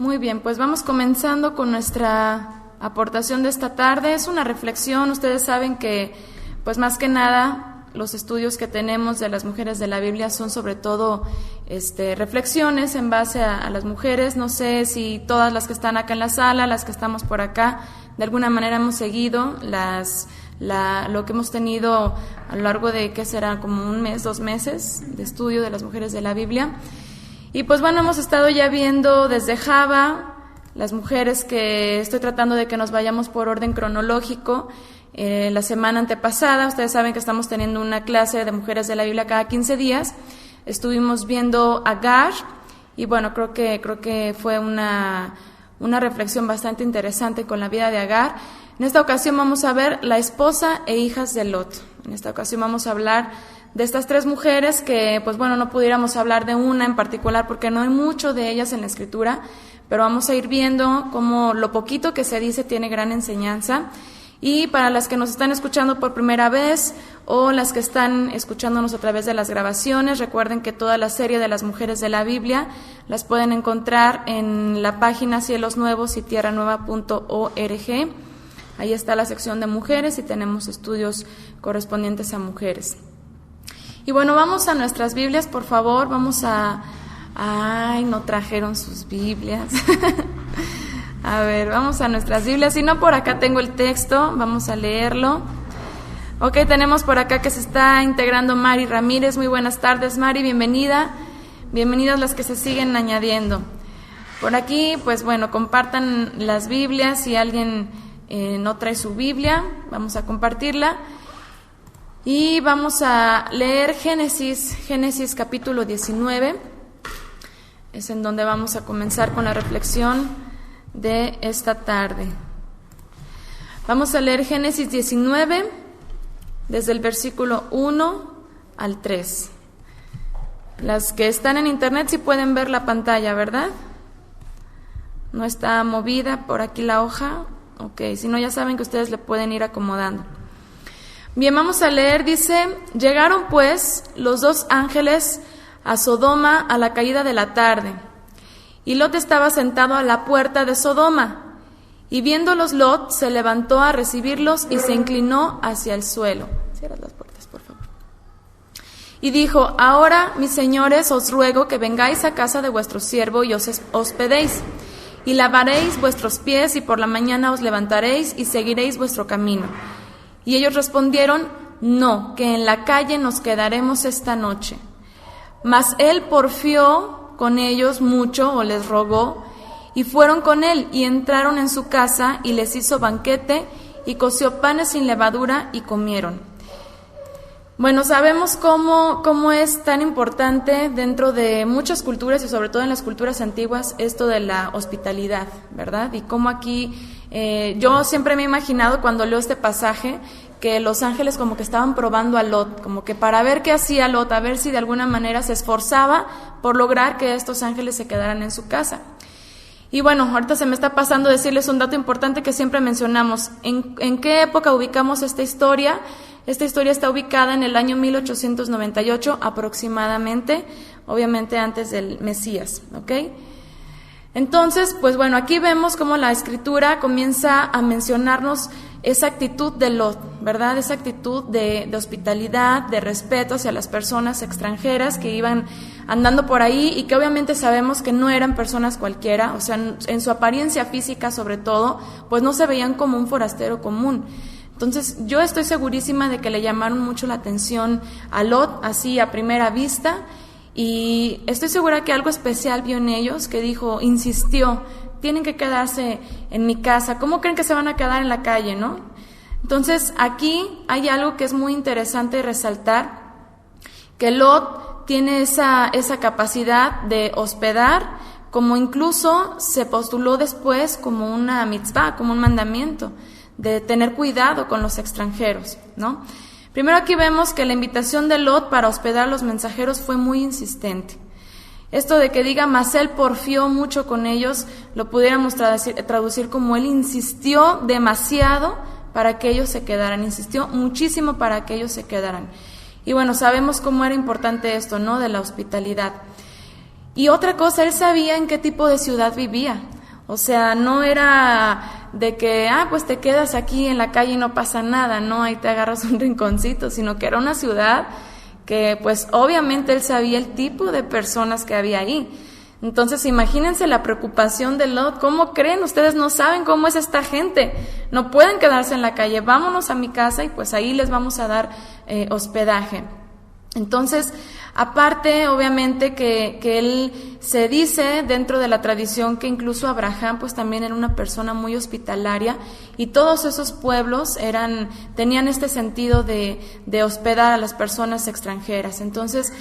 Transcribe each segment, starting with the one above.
Muy bien, pues vamos comenzando con nuestra aportación de esta tarde. Es una reflexión. Ustedes saben que, pues más que nada, los estudios que tenemos de las mujeres de la Biblia son sobre todo reflexiones en base a las mujeres. No sé si todas las que están acá en la sala, las que estamos por acá, de alguna manera hemos seguido lo que hemos tenido a lo largo de, ¿qué será? Como un mes, 2 meses de estudio de las mujeres de la Biblia. Y pues bueno, hemos estado ya viendo desde Java, las mujeres que estoy tratando de que nos vayamos por orden cronológico. La semana antepasada, ustedes saben que estamos teniendo una clase de mujeres de la Biblia cada 15 días. Estuvimos viendo Agar y bueno, creo que fue una reflexión bastante interesante con la vida de Agar. En esta ocasión vamos a ver la esposa e hijas de Lot. En esta ocasión vamos a hablar de estas 3 mujeres que, pues bueno, no pudiéramos hablar de una en particular porque no hay mucho de ellas en la Escritura, pero vamos a ir viendo cómo lo poquito que se dice tiene gran enseñanza. Y para las que nos están escuchando por primera vez o las que están escuchándonos a través de las grabaciones, recuerden que toda la serie de las mujeres de la Biblia las pueden encontrar en la página cielosnuevos y tierranueva.org. Ahí está la sección de mujeres y tenemos estudios correspondientes a mujeres. Y bueno, vamos a nuestras Biblias, por favor, Ay, no trajeron sus Biblias. A ver, vamos a nuestras Biblias. Si no, por acá tengo el texto, vamos a leerlo. Ok, tenemos por acá que se está integrando Mari Ramírez. Muy buenas tardes, Mari, bienvenida. Bienvenidas las que se siguen añadiendo. Por aquí, pues bueno, compartan las Biblias. Si alguien no trae su Biblia, vamos a compartirla. Y vamos a leer Génesis capítulo 19. Es en donde vamos a comenzar con la reflexión de esta tarde. Vamos a leer Génesis 19, desde el versículo 1 al 3. Las que están en internet sí pueden ver la pantalla, ¿verdad? No está movida por aquí la hoja. Ok, si no, ya saben que ustedes le pueden ir acomodando. Bien, vamos a leer, dice: llegaron pues los 2 ángeles a Sodoma a la caída de la tarde, y Lot estaba sentado a la puerta de Sodoma, y viéndolos Lot se levantó a recibirlos y se inclinó hacia el suelo. Cierra las puertas, por favor. Y dijo: ahora, mis señores, os ruego que vengáis a casa de vuestro siervo y os hospedéis, y lavaréis vuestros pies, y por la mañana os levantaréis y seguiréis vuestro camino. Y ellos respondieron: no, que en la calle nos quedaremos esta noche. Mas él porfió con ellos mucho, o les rogó, y fueron con él, y entraron en su casa, y les hizo banquete, y coció panes sin levadura, y comieron. Bueno, sabemos cómo es tan importante dentro de muchas culturas, y sobre todo en las culturas antiguas, esto de la hospitalidad, ¿verdad? Y cómo aquí, yo siempre me he imaginado cuando leo este pasaje, que los ángeles como que estaban probando a Lot, como que para ver qué hacía Lot, a ver si de alguna manera se esforzaba por lograr que estos ángeles se quedaran en su casa. Y bueno, ahorita se me está pasando decirles un dato importante que siempre mencionamos. ¿En qué época ubicamos esta historia? Esta historia está ubicada en el año 1898 aproximadamente, obviamente antes del Mesías, ¿ok? Entonces, pues bueno, aquí vemos cómo la Escritura comienza a mencionarnos esa actitud de Lot, ¿verdad? Esa actitud de hospitalidad, de respeto hacia las personas extranjeras que iban andando por ahí y que obviamente sabemos que no eran personas cualquiera, o sea, en su apariencia física sobre todo, pues no se veían como un forastero común. Entonces, yo estoy segurísima de que le llamaron mucho la atención a Lot, así a primera vista, y estoy segura que algo especial vio en ellos, que dijo, insistió: tienen que quedarse en mi casa. ¿Cómo creen que se van a quedar en la calle, no? Entonces, aquí hay algo que es muy interesante resaltar, que Lot tiene esa capacidad de hospedar, como incluso se postuló después como una mitzvah, como un mandamiento, de tener cuidado con los extranjeros, ¿no? Primero aquí vemos que la invitación de Lot para hospedar a los mensajeros fue muy insistente. Esto de que diga, mas él porfió mucho con ellos, lo pudiéramos traducir como él insistió demasiado para que ellos se quedaran, insistió muchísimo para que ellos se quedaran. Y bueno, sabemos cómo era importante esto, ¿no? De la hospitalidad. Y otra cosa, él sabía en qué tipo de ciudad vivía. O sea, no era de que, pues te quedas aquí en la calle y no pasa nada, no, ahí te agarras un rinconcito, sino que era una ciudad que pues obviamente él sabía el tipo de personas que había ahí. Entonces imagínense la preocupación de Lot. ¿Cómo creen? Ustedes no saben cómo es esta gente, no pueden quedarse en la calle, vámonos a mi casa y pues ahí les vamos a dar hospedaje. Entonces, aparte, obviamente, que él se dice dentro de la tradición que incluso Abraham pues también era una persona muy hospitalaria, y todos esos pueblos tenían este sentido de hospedar a las personas extranjeras. Entonces,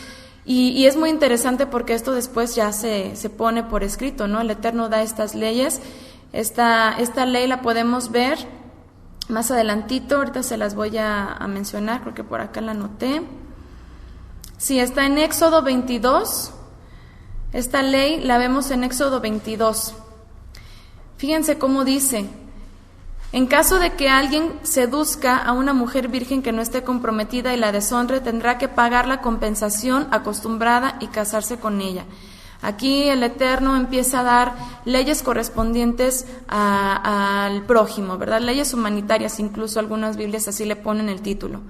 y es muy interesante porque esto después ya se pone por escrito, ¿no? El Eterno da estas leyes. Esta ley la podemos ver más adelantito, ahorita se las voy a mencionar, creo que por acá la anoté. Sí, está en Éxodo 22, esta ley la vemos en Éxodo 22. Fíjense cómo dice: en caso de que alguien seduzca a una mujer virgen que no esté comprometida y la deshonre, tendrá que pagar la compensación acostumbrada y casarse con ella. Aquí el Eterno empieza a dar leyes correspondientes al prójimo, ¿verdad? Leyes humanitarias, incluso algunas Biblias así le ponen el título.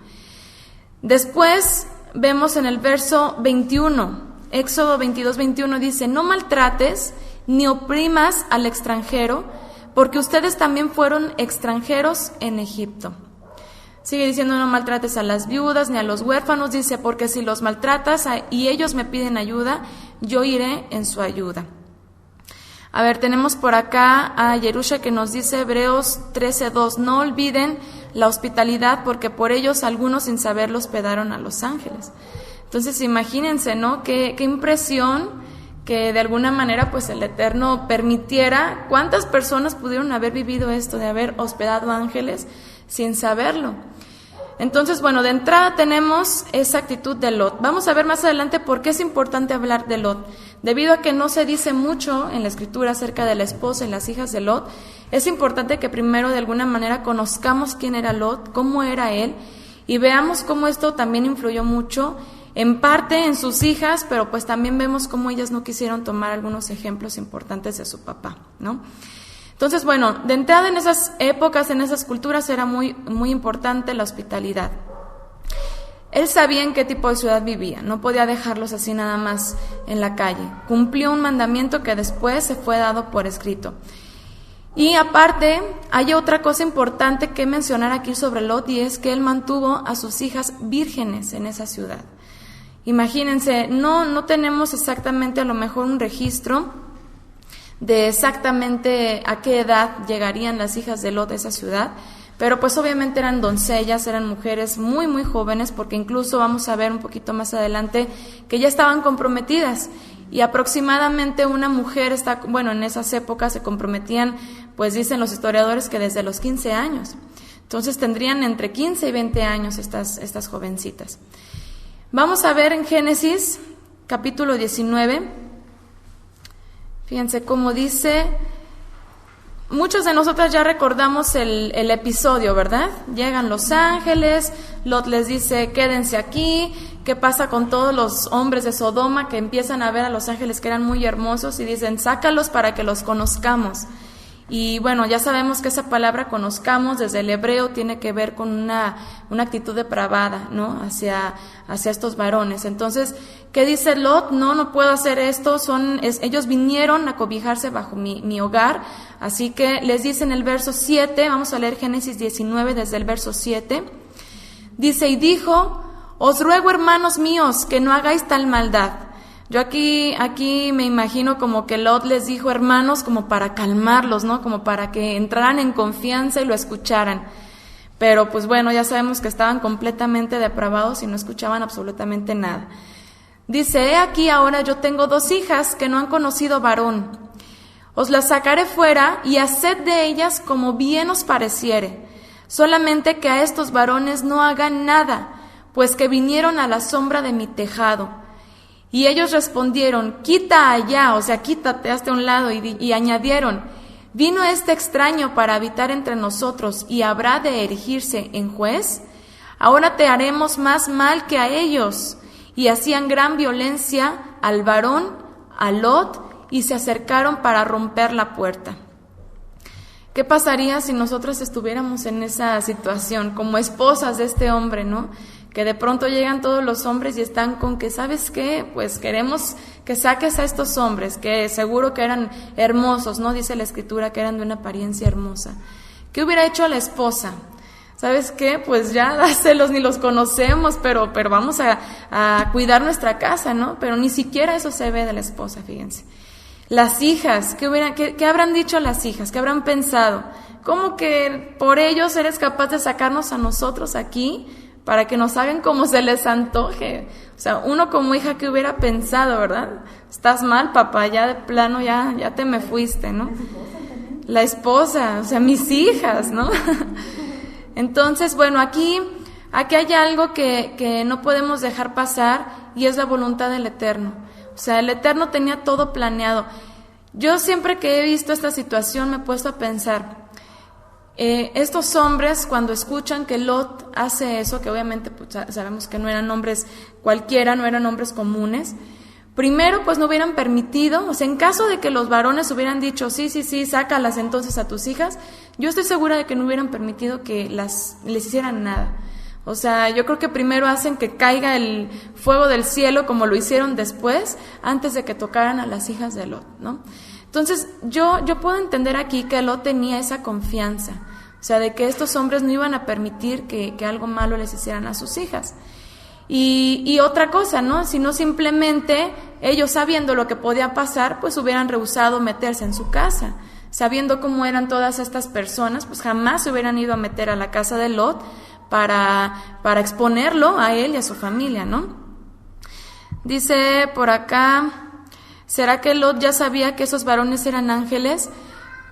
Después vemos en el verso 21, Éxodo 22, 21, dice: no maltrates ni oprimas al extranjero, porque ustedes también fueron extranjeros en Egipto. Sigue diciendo: no maltrates a las viudas ni a los huérfanos, dice, porque si los maltratas y ellos me piden ayuda, yo iré en su ayuda. A ver, tenemos por acá a Yerusha que nos dice, Hebreos 13:2, no olviden la hospitalidad, porque por ellos algunos sin saberlo hospedaron a los ángeles. Entonces imagínense, ¿no? Qué impresión que de alguna manera pues el Eterno permitiera. ¿Cuántas personas pudieron haber vivido esto de haber hospedado ángeles sin saberlo? Entonces, bueno, de entrada tenemos esa actitud de Lot. Vamos a ver más adelante por qué es importante hablar de Lot. Debido a que no se dice mucho en la Escritura acerca de la esposa y las hijas de Lot, es importante que primero de alguna manera conozcamos quién era Lot, cómo era él, y veamos cómo esto también influyó mucho, en parte en sus hijas, pero pues también vemos cómo ellas no quisieron tomar algunos ejemplos importantes de su papá, ¿no? Entonces, bueno, de entrada en esas épocas, en esas culturas, era muy, muy importante la hospitalidad. Él sabía en qué tipo de ciudad vivía, no podía dejarlos así nada más en la calle. Cumplió un mandamiento que después se fue dado por escrito. Y aparte, hay otra cosa importante que mencionar aquí sobre Lot, y es que él mantuvo a sus hijas vírgenes en esa ciudad. Imagínense, no tenemos exactamente a lo mejor un registro de exactamente a qué edad llegarían las hijas de Lot a esa ciudad, pero pues obviamente eran doncellas, eran mujeres muy muy jóvenes, porque incluso vamos a ver un poquito más adelante que ya estaban comprometidas, y aproximadamente una mujer en esas épocas se comprometían, pues dicen los historiadores que desde los 15 años, entonces tendrían entre 15 y 20 años estas jovencitas. Vamos a ver en Génesis capítulo 19, fíjense cómo dice. Muchos de nosotros ya recordamos el episodio, ¿verdad? Llegan los ángeles, Lot les dice, quédense aquí. ¿Qué pasa con todos los hombres de Sodoma que empiezan a ver a los ángeles que eran muy hermosos y dicen, sácalos para que los conozcamos? Y bueno, ya sabemos que esa palabra conozcamos desde el hebreo tiene que ver con una actitud depravada, ¿no? Hacia estos varones. Entonces, ¿qué dice Lot? No puedo hacer esto, ellos vinieron a cobijarse bajo mi hogar, así que les dice en el verso 7, vamos a leer Génesis 19 desde el verso 7, dice, y dijo, os ruego hermanos míos que no hagáis tal maldad. Yo aquí me imagino como que Lot les dijo hermanos como para calmarlos, ¿no? Como para que entraran en confianza y lo escucharan. Pero pues bueno, ya sabemos que estaban completamente depravados y no escuchaban absolutamente nada. Dice, he aquí ahora yo tengo 2 hijas que no han conocido varón. Os las sacaré fuera y haced de ellas como bien os pareciere. Solamente que a estos varones no hagan nada, pues que vinieron a la sombra de mi tejado. Y ellos respondieron, quita allá, o sea, quítate hasta un lado, y añadieron, ¿vino este extraño para habitar entre nosotros y habrá de erigirse en juez? Ahora te haremos más mal que a ellos. Y hacían gran violencia al varón a Lot y se acercaron para romper la puerta. ¿Qué pasaría si nosotras estuviéramos en esa situación, como esposas de este hombre, ¿no? Que de pronto llegan todos los hombres y están con que, ¿sabes qué? Pues queremos que saques a estos hombres, que seguro que eran hermosos, ¿no? Dice la Escritura que eran de una apariencia hermosa. ¿Qué hubiera hecho la esposa? ¿Sabes qué? Pues ya dáselos, ni los conocemos, pero vamos a cuidar nuestra casa, ¿no? Pero ni siquiera eso se ve de la esposa, fíjense. Las hijas, ¿qué habrán dicho las hijas? ¿Qué habrán pensado? ¿Cómo que por ellos eres capaz de sacarnos a nosotros aquí para que nos hagan como se les antoje? O sea, uno como hija, ¿qué hubiera pensado, verdad? Estás mal, papá, ya de plano ya te me fuiste, ¿no? La esposa, o sea, mis hijas, ¿no? Entonces, bueno, aquí hay algo que no podemos dejar pasar y es la voluntad del Eterno. O sea, el Eterno tenía todo planeado. Yo siempre que he visto esta situación me he puesto a pensar, estos hombres cuando escuchan que Lot hace eso, que obviamente pues, sabemos que no eran hombres cualquiera, no eran hombres comunes, primero pues no hubieran permitido, o sea, en caso de que los varones hubieran dicho, sí, sácalas entonces a tus hijas, yo estoy segura de que no hubieran permitido que les hicieran nada. O sea, yo creo que primero hacen que caiga el fuego del cielo como lo hicieron después, antes de que tocaran a las hijas de Lot, ¿no? Entonces, yo puedo entender aquí que Lot tenía esa confianza, o sea, de que estos hombres no iban a permitir que algo malo les hicieran a sus hijas. Y otra cosa, ¿no? Si no simplemente ellos sabiendo lo que podía pasar, pues hubieran rehusado meterse en su casa. Sabiendo cómo eran todas estas personas, pues jamás se hubieran ido a meter a la casa de Lot para exponerlo a él y a su familia, ¿no? Dice por acá, ¿será que Lot ya sabía que esos varones eran ángeles?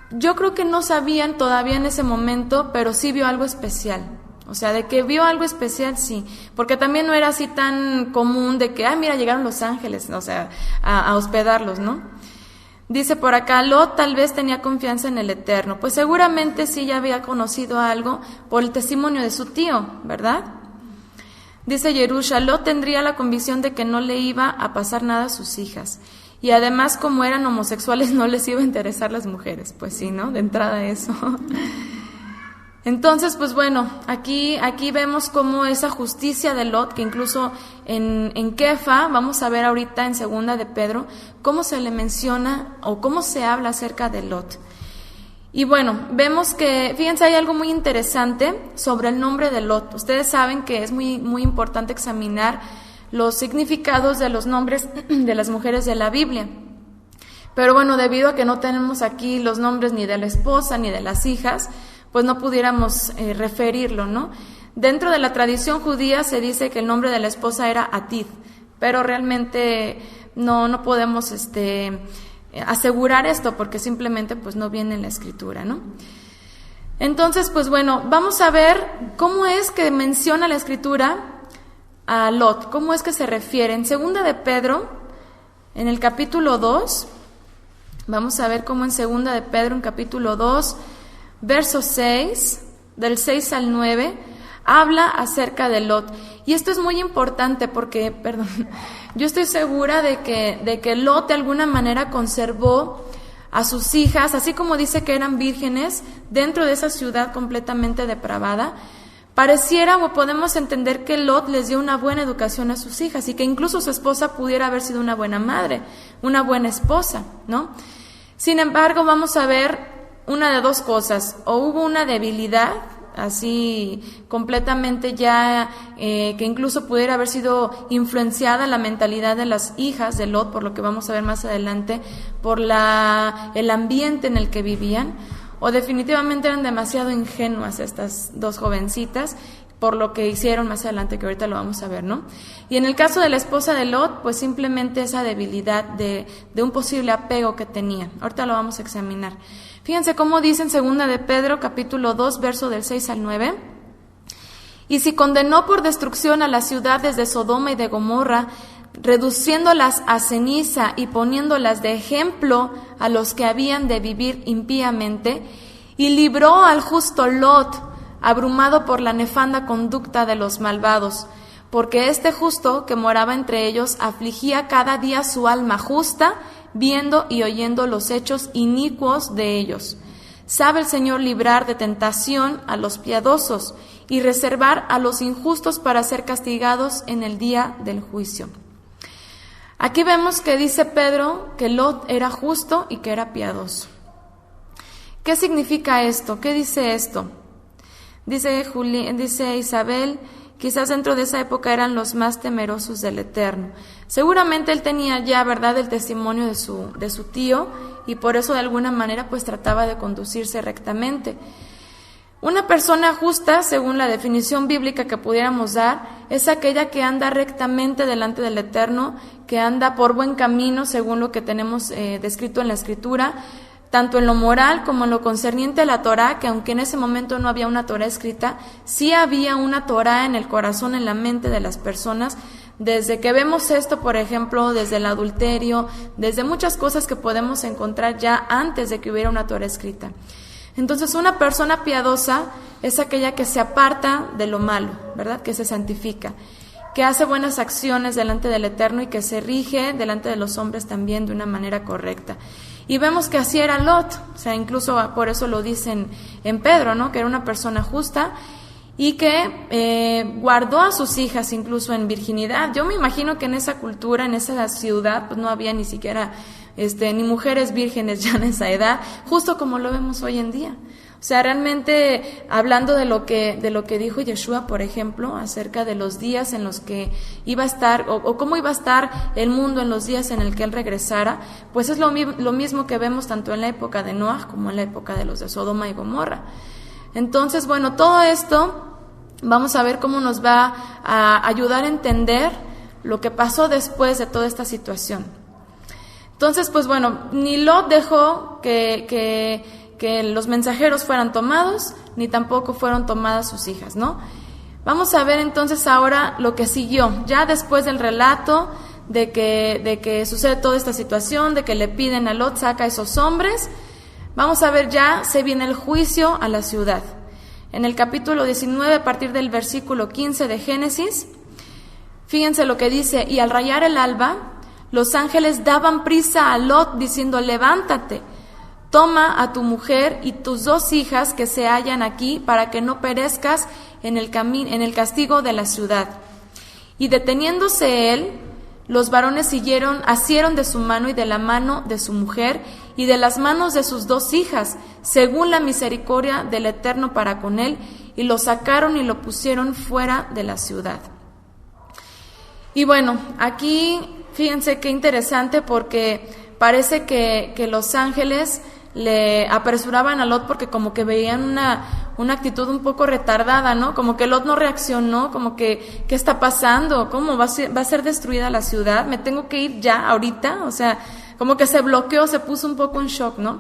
Yo creo que no sabían todavía en ese momento, pero sí vio algo especial. O sea, de que vio algo especial, sí. Porque también no era así tan común de que, mira, llegaron los ángeles, o sea, a hospedarlos, ¿no? Dice por acá, Lot tal vez tenía confianza en el Eterno. Pues seguramente sí ya había conocido algo por el testimonio de su tío, ¿verdad? Dice Yerusha, Lot tendría la convicción de que no le iba a pasar nada a sus hijas. Y además, como eran homosexuales, no les iba a interesar las mujeres. Pues sí, ¿no? De entrada eso. Entonces, pues bueno, aquí vemos cómo esa justicia de Lot, que incluso en Kefa, vamos a ver ahorita en segunda de Pedro, cómo se le menciona o cómo se habla acerca de Lot. Y bueno, vemos que, fíjense, hay algo muy interesante sobre el nombre de Lot. Ustedes saben que es muy, muy importante examinar los significados de los nombres de las mujeres de la Biblia. Pero bueno, debido a que no tenemos aquí los nombres ni de la esposa ni de las hijas, pues no pudiéramos referirlo, ¿no? Dentro de la tradición judía se dice que el nombre de la esposa era Atid, pero realmente no podemos asegurar esto porque simplemente pues no viene en la Escritura, ¿no? Entonces, pues bueno, vamos a ver cómo es que menciona la Escritura a Lot, cómo es que se refiere. En segunda de Pedro, en el capítulo 2, vamos a ver cómo en segunda de Pedro, en capítulo 2, verso 6, del 6 al 9, habla acerca de Lot. Y esto es muy importante porque, yo estoy segura de que Lot de alguna manera conservó a sus hijas, así como dice que eran vírgenes, dentro de esa ciudad completamente depravada. Pareciera o podemos entender que Lot les dio una buena educación a sus hijas y que incluso su esposa pudiera haber sido una buena madre, una buena esposa, ¿no? Sin embargo, vamos a ver una de dos cosas: o hubo una debilidad, así completamente ya, que incluso pudiera haber sido influenciada la mentalidad de las hijas de Lot, por lo que vamos a ver más adelante, por el ambiente en el que vivían, o definitivamente eran demasiado ingenuas estas dos jovencitas, por lo que hicieron más adelante, que ahorita lo vamos a ver, ¿no? Y en el caso de la esposa de Lot, pues simplemente esa debilidad de un posible apego que tenía. Ahorita lo vamos a examinar. Fíjense cómo dice en segunda de Pedro, capítulo 2, verso del 6 al 9. Y si condenó por destrucción a las ciudades de Sodoma y de Gomorra, reduciéndolas a ceniza y poniéndolas de ejemplo a los que habían de vivir impíamente, y libró al justo Lot, abrumado por la nefanda conducta de los malvados, porque este justo que moraba entre ellos afligía cada día su alma justa viendo y oyendo los hechos inicuos de ellos. Sabe el Señor librar de tentación a los piadosos y reservar a los injustos para ser castigados en el día del juicio. Aquí vemos que dice Pedro que Lot era justo y que era piadoso. ¿Qué significa esto? ¿Qué dice esto? Dice Isabel, quizás dentro de esa época eran los más temerosos del Eterno. Seguramente él tenía ya, ¿verdad?, el testimonio de su tío, y por eso de alguna manera pues trataba de conducirse rectamente. Una persona justa, según la definición bíblica que pudiéramos dar, es aquella que anda rectamente delante del Eterno, que anda por buen camino, según lo que tenemos descrito en la Escritura, tanto en lo moral como en lo concerniente a la Torá, que aunque en ese momento no había una Torá escrita, sí había una Torá en el corazón, en la mente de las personas, desde que vemos esto, por ejemplo, desde el adulterio, desde muchas cosas que podemos encontrar ya antes de que hubiera una Torá escrita. Entonces, una persona piadosa es aquella que se aparta de lo malo, ¿verdad?, que se santifica, que hace buenas acciones delante del Eterno y que se rige delante de los hombres también de una manera correcta. Y vemos que así era Lot, o sea, incluso por eso lo dicen en Pedro, ¿no?, que era una persona justa y que guardó a sus hijas incluso en virginidad. Yo me imagino que en esa cultura, en esa ciudad, pues no había ni siquiera ni mujeres vírgenes ya en esa edad, justo como lo vemos hoy en día. O sea, realmente hablando de lo que dijo Yeshua, por ejemplo, acerca de los días en los que iba a estar, o cómo iba a estar el mundo en los días en el que él regresara, pues es lo mismo que vemos tanto en la época de Noah como en la época de los de Sodoma y Gomorra. Entonces, bueno, todo esto vamos a ver cómo nos va a ayudar a entender lo que pasó después de toda esta situación. Entonces, pues bueno, ni Lot dejó que los mensajeros fueran tomados, ni tampoco fueron tomadas sus hijas, ¿no? Vamos a ver entonces ahora lo que siguió, ya después del relato de que sucede toda esta situación, de que le piden a Lot, saca a esos hombres. Vamos a ver, ya se viene el juicio a la ciudad. En el capítulo 19, a partir del versículo 15 de Génesis, fíjense lo que dice: y al rayar el alba, los ángeles daban prisa a Lot, diciendo: levántate, toma a tu mujer y tus 2 hijas que se hallan aquí, para que no perezcas en el castigo de la ciudad. Y deteniéndose él, los varones asieron de su mano y de la mano de su mujer y de las manos de sus 2 hijas, según la misericordia del Eterno para con él, y lo sacaron y lo pusieron fuera de la ciudad. Y bueno, aquí fíjense qué interesante, porque parece que los ángeles le apresuraban a Lot porque como que veían una actitud un poco retardada, ¿no? Como que Lot no reaccionó, como que, ¿qué está pasando? ¿Cómo va a ser destruida la ciudad? ¿Me tengo que ir ya, ahorita? O sea, como que se bloqueó, se puso un poco en shock, ¿no?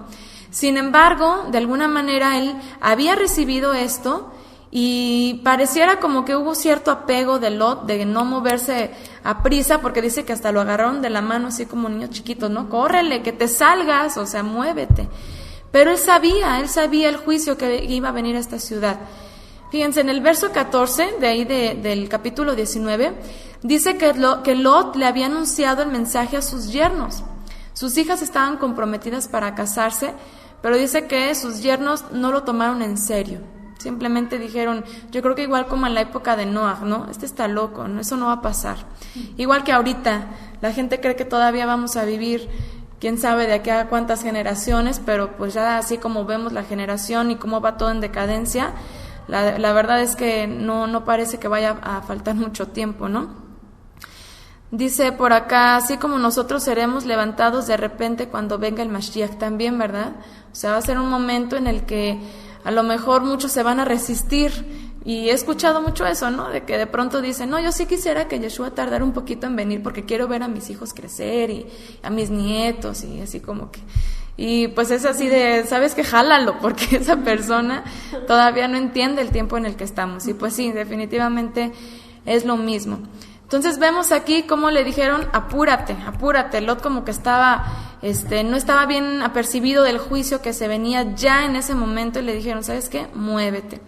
Sin embargo, de alguna manera él había recibido esto y pareciera como que hubo cierto apego de Lot, de no moverse a prisa, porque dice que hasta lo agarraron de la mano así como niños chiquitos, ¿no? Córrele, que te salgas, o sea, muévete. Pero él sabía el juicio que iba a venir a esta ciudad. Fíjense, en el verso 14, de ahí del capítulo 19, dice que Lot le había anunciado el mensaje a sus yernos. Sus hijas estaban comprometidas para casarse, pero dice que sus yernos no lo tomaron en serio. Simplemente dijeron, yo creo que igual como en la época de Noah, ¿no? Está loco, ¿no? Eso no va a pasar. Igual que ahorita, la gente cree que todavía vamos a vivir, quién sabe de aquí a cuántas generaciones, pero pues ya así como vemos la generación y cómo va todo en decadencia, la verdad es que no parece que vaya a faltar mucho tiempo, ¿no? Dice por acá, así como nosotros seremos levantados de repente cuando venga el Mashiach también, ¿verdad? O sea, va a ser un momento en el que a lo mejor muchos se van a resistir, y he escuchado mucho eso, ¿no? De que de pronto dicen, no, yo sí quisiera que Yeshua tardara un poquito en venir porque quiero ver a mis hijos crecer y a mis nietos y así como que... Y pues es así de, ¿sabes qué? Jálalo, porque esa persona todavía no entiende el tiempo en el que estamos. Y pues sí, definitivamente es lo mismo. Entonces vemos aquí cómo le dijeron, apúrate. Lot como que no estaba bien apercibido del juicio que se venía ya en ese momento, y le dijeron, ¿sabes qué? Muévete.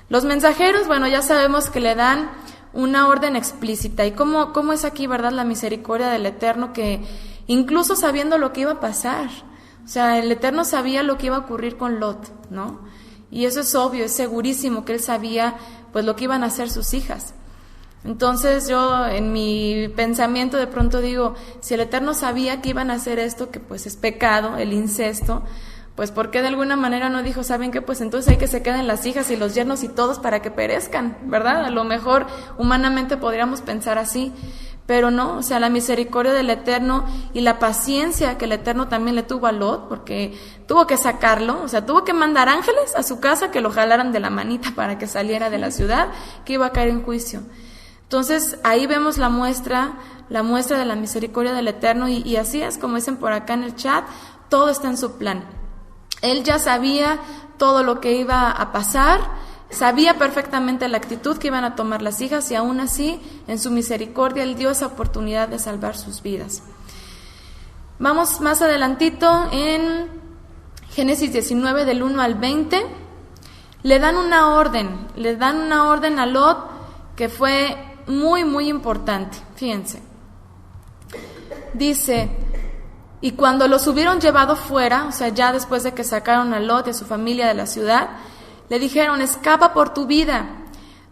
Los mensajeros, bueno, ya sabemos que le dan una orden explícita. ¿Y cómo es aquí, verdad, la misericordia del Eterno? Que incluso sabiendo lo que iba a pasar. O sea, el Eterno sabía lo que iba a ocurrir con Lot, ¿no? Y eso es obvio, es segurísimo que él sabía pues lo que iban a hacer sus hijas. Entonces yo en mi pensamiento de pronto digo, si el Eterno sabía que iban a hacer esto, que pues es pecado, el incesto, pues ¿por qué de alguna manera no dijo, saben qué? Pues entonces hay que se queden las hijas y los yernos y todos para que perezcan, ¿verdad? A lo mejor humanamente podríamos pensar así, pero no, o sea, la misericordia del Eterno y la paciencia que el Eterno también le tuvo a Lot, porque tuvo que sacarlo, o sea, tuvo que mandar ángeles a su casa que lo jalaran de la manita para que saliera de la ciudad, que iba a caer en juicio. Entonces, ahí vemos la muestra de la misericordia del Eterno, y así es, como dicen por acá en el chat, todo está en su plan. Él ya sabía todo lo que iba a pasar, sabía perfectamente la actitud que iban a tomar las hijas, y aún así, en su misericordia, Él dio esa oportunidad de salvar sus vidas. Vamos más adelantito en Génesis 19, del 1 al 20, le dan una orden a Lot que fue muy, muy importante. Fíjense. Dice, y cuando los hubieron llevado fuera, o sea, ya después de que sacaron a Lot y a su familia de la ciudad, le dijeron, escapa por tu vida,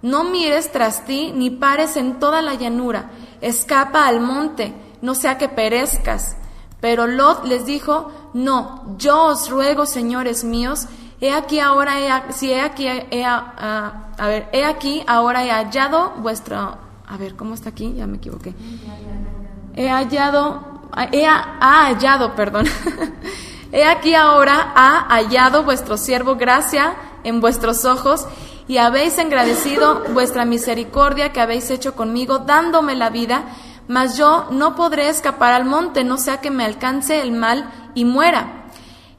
no mires tras ti, ni pares en toda la llanura, escapa al monte, no sea que perezcas. Pero Lot les dijo, no, yo os ruego, señores míos, he aquí ahora he hallado vuestro... A ver, ¿cómo está aquí? Ya me equivoqué. He aquí ahora ha hallado vuestro siervo gracia en vuestros ojos, y habéis engrandecido vuestra misericordia que habéis hecho conmigo, dándome la vida, mas yo no podré escapar al monte, no sea que me alcance el mal y muera.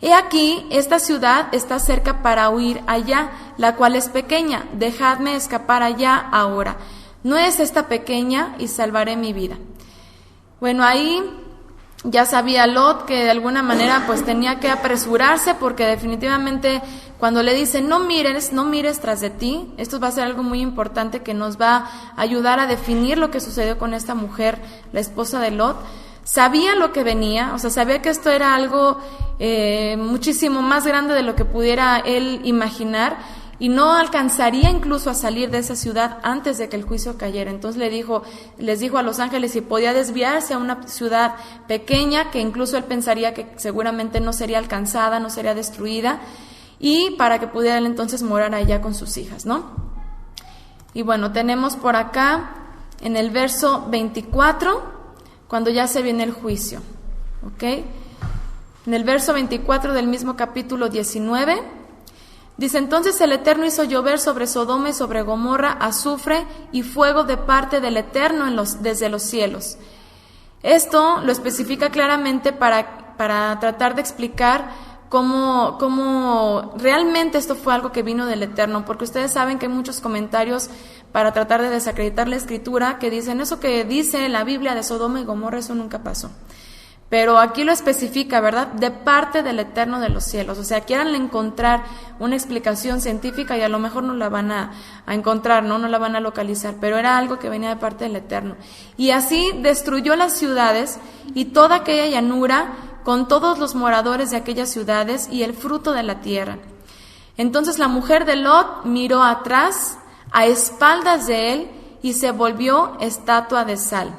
He aquí, esta ciudad está cerca para huir allá, la cual es pequeña, dejadme escapar allá ahora. No es esta pequeña, y salvaré mi vida. Bueno, ahí ya sabía Lot que de alguna manera pues tenía que apresurarse, porque definitivamente cuando le dicen no mires tras de ti, esto va a ser algo muy importante que nos va a ayudar a definir lo que sucedió con esta mujer, la esposa de Lot. Sabía lo que venía, o sea, sabía que esto era algo muchísimo más grande de lo que pudiera él imaginar, y no alcanzaría incluso a salir de esa ciudad antes de que el juicio cayera. Entonces les dijo a los ángeles si podía desviarse a una ciudad pequeña, que incluso él pensaría que seguramente no sería alcanzada, no sería destruida, y para que pudiera él entonces morar allá con sus hijas, ¿no? Y bueno, tenemos por acá en el verso 24, cuando ya se viene el juicio, ¿ok? En el verso 24 del mismo capítulo 19, dice, entonces el Eterno hizo llover sobre Sodoma y sobre Gomorra azufre y fuego de parte del Eterno desde los cielos. Esto lo especifica claramente para tratar de explicar cómo realmente esto fue algo que vino del Eterno, porque ustedes saben que hay muchos comentarios para tratar de desacreditar la Escritura que dicen, eso que dice la Biblia de Sodoma y Gomorra, eso nunca pasó. Pero aquí lo especifica, ¿verdad? De parte del Eterno de los cielos. O sea, quieran encontrar una explicación científica y a lo mejor no la van a encontrar, ¿no? No la van a localizar, pero era algo que venía de parte del Eterno. Y así destruyó las ciudades y toda aquella llanura con todos los moradores de aquellas ciudades y el fruto de la tierra. Entonces la mujer de Lot miró atrás, a espaldas de él, y se volvió estatua de sal.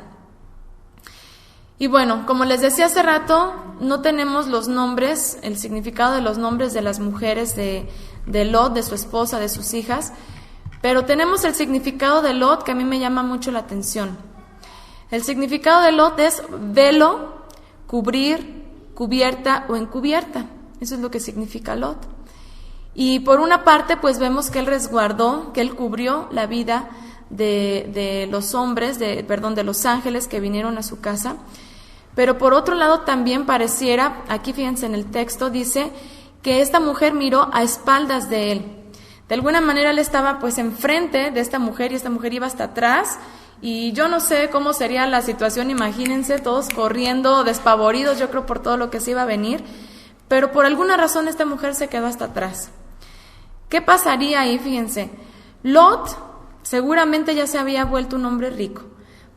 Y bueno, como les decía hace rato, no tenemos los nombres, el significado de los nombres de las mujeres de Lot, de su esposa, de sus hijas, pero tenemos el significado de Lot que a mí me llama mucho la atención. El significado de Lot es velo, cubrir, cubierta o encubierta. Eso es lo que significa Lot. Y por una parte, pues vemos que él resguardó, que él cubrió la vida de los hombres, de los ángeles que vinieron a su casa. Pero por otro lado también pareciera, aquí fíjense en el texto, dice que esta mujer miró a espaldas de él. De alguna manera él estaba pues enfrente de esta mujer y esta mujer iba hasta atrás, y yo no sé cómo sería la situación, imagínense, todos corriendo, despavoridos, yo creo por todo lo que se iba a venir, pero por alguna razón esta mujer se quedó hasta atrás. ¿Qué pasaría ahí? Fíjense, Lot seguramente ya se había vuelto un hombre rico,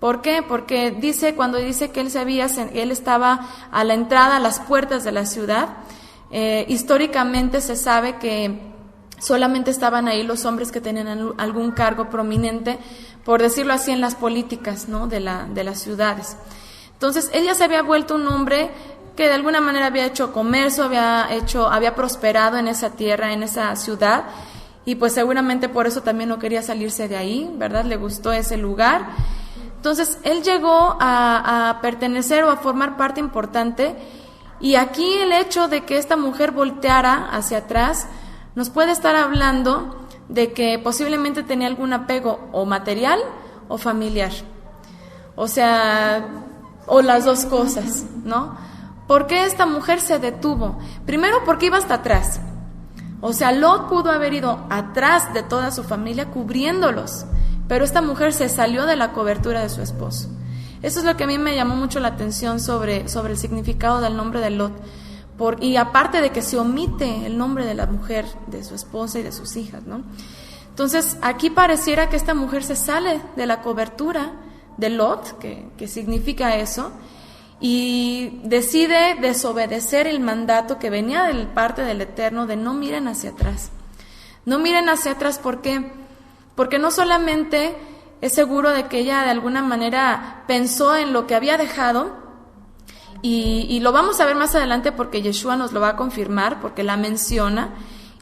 ¿Por qué? Porque cuando dice que él estaba a la entrada, a las puertas de la ciudad, históricamente se sabe que solamente estaban ahí los hombres que tenían algún cargo prominente, por decirlo así, en las políticas, ¿no?, de las ciudades. Entonces, él ya se había vuelto un hombre que de alguna manera había hecho comercio, había prosperado en esa tierra, en esa ciudad, y pues seguramente por eso también no quería salirse de ahí, ¿verdad? Le gustó ese lugar. Entonces, él llegó a pertenecer o a formar parte importante, y aquí el hecho de que esta mujer volteara hacia atrás nos puede estar hablando de que posiblemente tenía algún apego o material o familiar. O sea, o las dos cosas, ¿no? ¿Por qué esta mujer se detuvo? Primero, porque iba hasta atrás. O sea, Lot pudo haber ido atrás de toda su familia cubriéndolos, pero esta mujer se salió de la cobertura de su esposo. Eso es lo que a mí me llamó mucho la atención sobre el significado del nombre de Lot. Y aparte de que se omite el nombre de la mujer, de su esposa y de sus hijas, ¿no? Entonces, aquí pareciera que esta mujer se sale de la cobertura de Lot, que significa eso, y decide desobedecer el mandato que venía de parte del Eterno de no miren hacia atrás. No miren hacia atrás, ¿por qué? Porque no solamente es seguro de que ella de alguna manera pensó en lo que había dejado, y lo vamos a ver más adelante porque Yeshua nos lo va a confirmar, porque la menciona,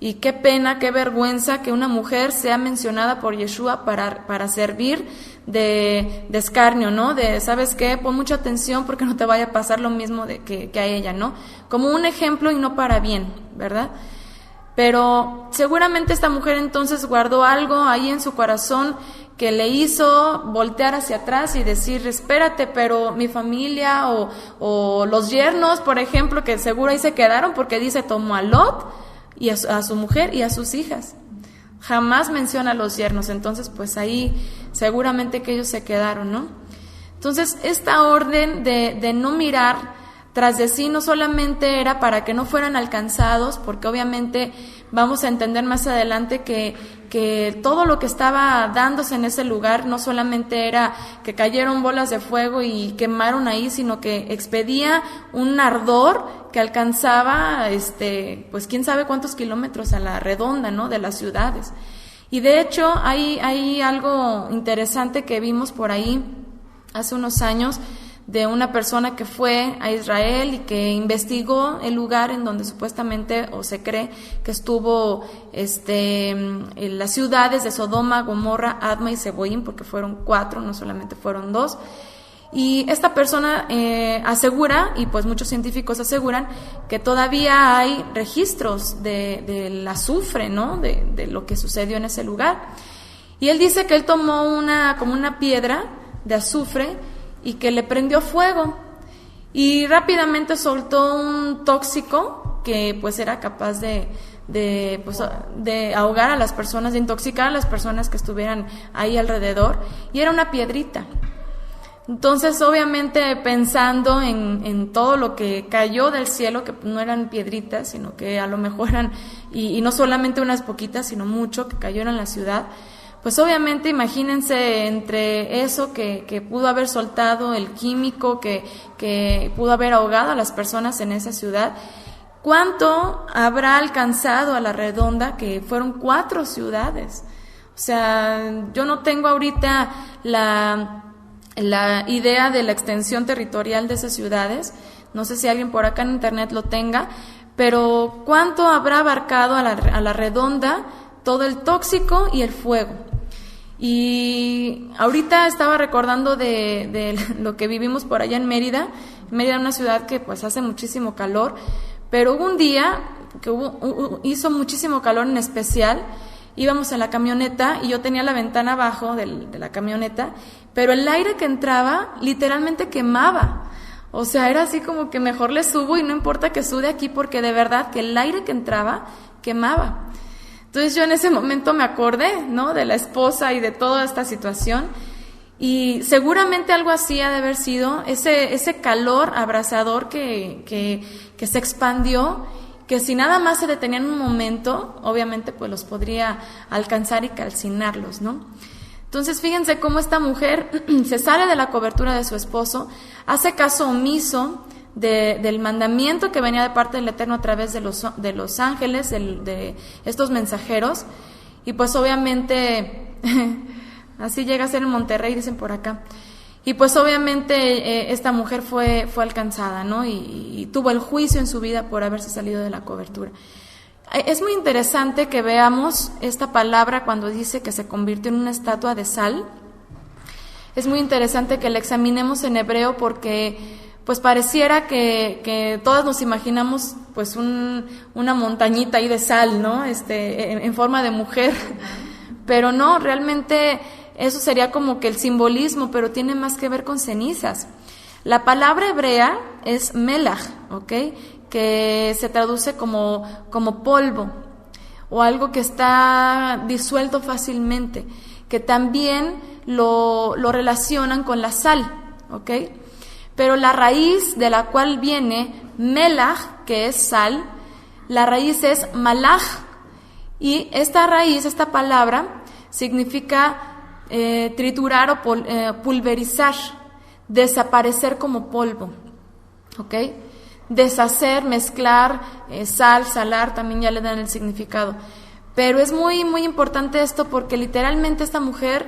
y qué pena, qué vergüenza que una mujer sea mencionada por Yeshua para servir de escarnio, ¿no? De, ¿sabes qué? Pon mucha atención porque no te vaya a pasar lo mismo que a ella, ¿no? Como un ejemplo y no para bien, ¿verdad? Pero seguramente esta mujer entonces guardó algo ahí en su corazón que le hizo voltear hacia atrás y decir, espérate, pero mi familia o los yernos, por ejemplo, que seguro ahí se quedaron, porque dice, tomó a Lot y a su mujer y a sus hijas. Jamás menciona a los yernos, entonces pues ahí seguramente que ellos se quedaron, ¿no? Entonces esta orden de no mirar tras de sí no solamente era para que no fueran alcanzados, porque obviamente vamos a entender más adelante que todo lo que estaba dándose en ese lugar no solamente era que cayeron bolas de fuego y quemaron ahí, sino que expedía un ardor que alcanzaba, pues quién sabe cuántos kilómetros a la redonda, ¿no?, de las ciudades. Y de hecho hay algo interesante que vimos por ahí hace unos años, de una persona que fue a Israel y que investigó el lugar en donde supuestamente o se cree que estuvo en las ciudades de Sodoma, Gomorra, Adma y Seboim, porque fueron 4, no solamente fueron 2. Y esta persona asegura, y pues muchos científicos aseguran, que todavía hay registros del azufre, ¿no?, de lo que sucedió en ese lugar. Y él dice que él tomó como una piedra de azufre y que le prendió fuego y rápidamente soltó un tóxico que pues era capaz de ahogar a las personas, de intoxicar a las personas que estuvieran ahí alrededor, y era una piedrita. Entonces obviamente pensando en todo lo que cayó del cielo, que no eran piedritas, sino que a lo mejor eran, y no solamente unas poquitas, sino mucho que cayeron en la ciudad, pues obviamente imagínense entre eso que pudo haber soltado el químico, que pudo haber ahogado a las personas en esa ciudad, ¿cuánto habrá alcanzado a la redonda, que fueron 4 ciudades? O sea, yo no tengo ahorita la idea de la extensión territorial de esas ciudades, no sé si alguien por acá en internet lo tenga, pero ¿cuánto habrá abarcado a la redonda todo el tóxico y el fuego? Y ahorita estaba recordando de lo que vivimos por allá en Mérida. Mérida es una ciudad que pues hace muchísimo calor, pero hubo un día que hizo muchísimo calor, en especial íbamos en la camioneta y yo tenía la ventana abajo de la camioneta, pero el aire que entraba literalmente quemaba. O sea, era así como que mejor le subo y no importa que sude aquí, porque de verdad que el aire que entraba quemaba. Entonces yo en ese momento me acordé, ¿no?, de la esposa y de toda esta situación, y seguramente algo así ha de haber sido ese calor abrasador que se expandió, que si nada más se detenía en un momento, obviamente pues los podría alcanzar y calcinarlos, ¿no? Entonces fíjense cómo esta mujer se sale de la cobertura de su esposo, hace caso omiso del mandamiento que venía de parte del Eterno a través de los ángeles, de estos mensajeros, y pues obviamente así llega a ser en Monterrey, dicen por acá. Y pues obviamente esta mujer fue alcanzada, ¿no? Y tuvo el juicio en su vida por haberse salido de la cobertura. Es muy interesante que veamos esta palabra cuando dice que se convirtió en una estatua de sal. Es muy interesante que la examinemos en hebreo porque pues pareciera que todas nos imaginamos pues una montañita ahí de sal, ¿no? En forma de mujer. Pero no, realmente eso sería como que el simbolismo, pero tiene más que ver con cenizas. La palabra hebrea es melach, ¿ok?, que se traduce como polvo o algo que está disuelto fácilmente, que también lo relacionan con la sal, ¿ok? Pero la raíz de la cual viene melach, que es sal, la raíz es malach, y esta raíz, esta palabra, significa triturar o pulverizar, desaparecer como polvo, ¿ok? Deshacer, mezclar, salar, también ya le dan el significado. Pero es muy, muy importante esto porque literalmente esta mujer,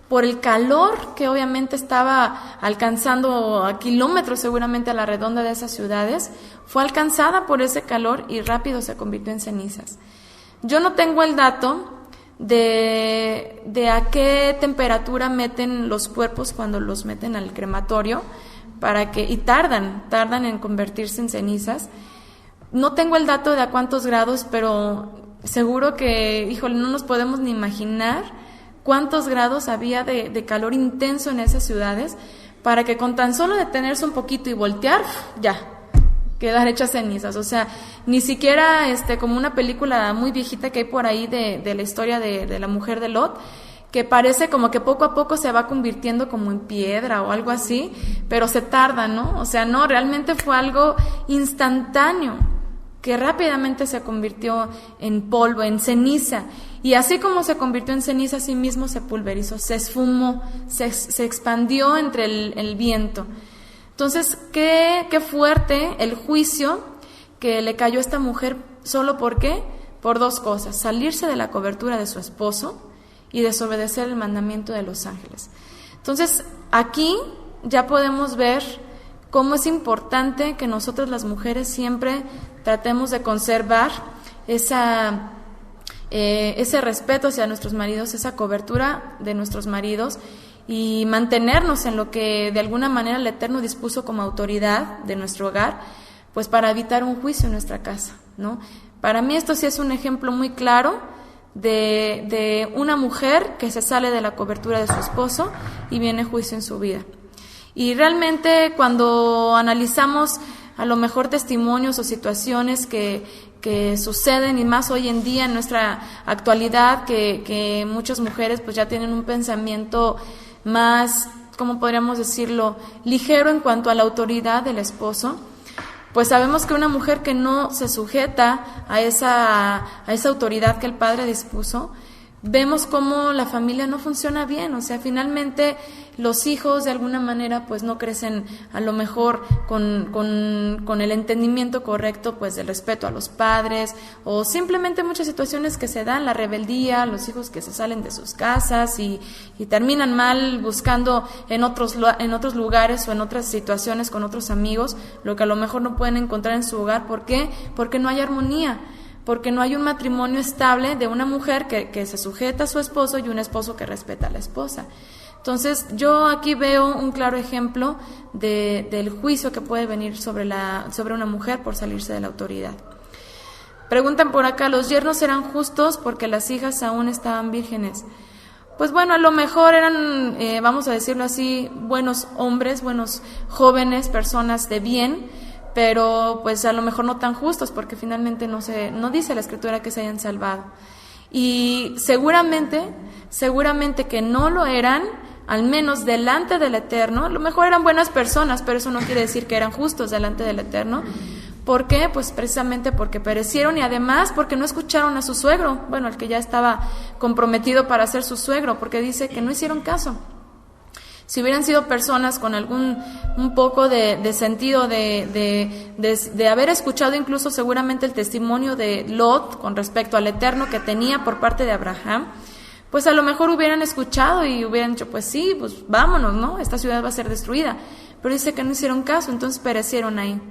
por el calor que obviamente estaba alcanzando a kilómetros seguramente a la redonda de esas ciudades, fue alcanzada por ese calor y rápido se convirtió en cenizas. Yo no tengo el dato de a qué temperatura meten los cuerpos cuando los meten al crematorio, y tardan en convertirse en cenizas. No tengo el dato de a cuántos grados, pero seguro que, híjole, no nos podemos ni imaginar cuántos grados había de calor intenso en esas ciudades, para que con tan solo detenerse un poquito y voltear, ya, quedar hechas cenizas. O sea, ni siquiera como una película muy viejita que hay por ahí de la historia de la mujer de Lot, que parece como que poco a poco se va convirtiendo como en piedra o algo así, pero se tarda, ¿no? O sea, no, realmente fue algo instantáneo, que rápidamente se convirtió en polvo, en ceniza, y así como se convirtió en ceniza, así mismo se pulverizó, se esfumó, se expandió entre el viento. Entonces, qué fuerte el juicio que le cayó a esta mujer, ¿solo por qué? Por dos cosas: salirse de la cobertura de su esposo y desobedecer el mandamiento de los ángeles. Entonces, aquí ya podemos ver cómo es importante que nosotros las mujeres siempre tratemos de conservar ese respeto hacia nuestros maridos, esa cobertura de nuestros maridos, y mantenernos en lo que de alguna manera el Eterno dispuso como autoridad de nuestro hogar, pues para evitar un juicio en nuestra casa, ¿no? Para mí esto sí es un ejemplo muy claro de una mujer que se sale de la cobertura de su esposo y viene juicio en su vida. Y realmente cuando analizamos a lo mejor testimonios o situaciones que suceden, y más hoy en día en nuestra actualidad, que muchas mujeres pues ya tienen un pensamiento más, ¿cómo podríamos decirlo?, ligero en cuanto a la autoridad del esposo, pues sabemos que una mujer que no se sujeta a esa autoridad que el Padre dispuso, vemos cómo la familia no funciona bien. O sea, finalmente los hijos de alguna manera pues no crecen a lo mejor con el entendimiento correcto pues del respeto a los padres, o simplemente muchas situaciones que se dan, la rebeldía, los hijos que se salen de sus casas y terminan mal buscando en otros lugares o en otras situaciones con otros amigos lo que a lo mejor no pueden encontrar en su hogar. ¿Por qué? Porque no hay armonía, porque no hay un matrimonio estable de una mujer que se sujeta a su esposo y un esposo que respeta a la esposa. Entonces, yo aquí veo un claro ejemplo del juicio que puede venir sobre una mujer por salirse de la autoridad. Preguntan por acá, ¿los yernos serán justos porque las hijas aún estaban vírgenes? Pues bueno, a lo mejor eran, vamos a decirlo así, buenos hombres, buenos jóvenes, personas de bien, pero pues a lo mejor no tan justos, porque finalmente no dice la Escritura que se hayan salvado. Y seguramente que no lo eran, al menos delante del Eterno. A lo mejor eran buenas personas, pero eso no quiere decir que eran justos delante del Eterno, ¿Por qué? Pues precisamente porque perecieron y además porque no escucharon a su suegro, bueno, el que ya estaba comprometido para ser su suegro, porque dice que no hicieron caso. Si hubieran sido personas con un poco de sentido de haber escuchado incluso seguramente el testimonio de Lot con respecto al Eterno que tenía por parte de Abraham, pues a lo mejor hubieran escuchado y hubieran dicho, pues sí, pues vámonos, ¿no? Esta ciudad va a ser destruida. Pero dice que no hicieron caso, entonces perecieron ahí.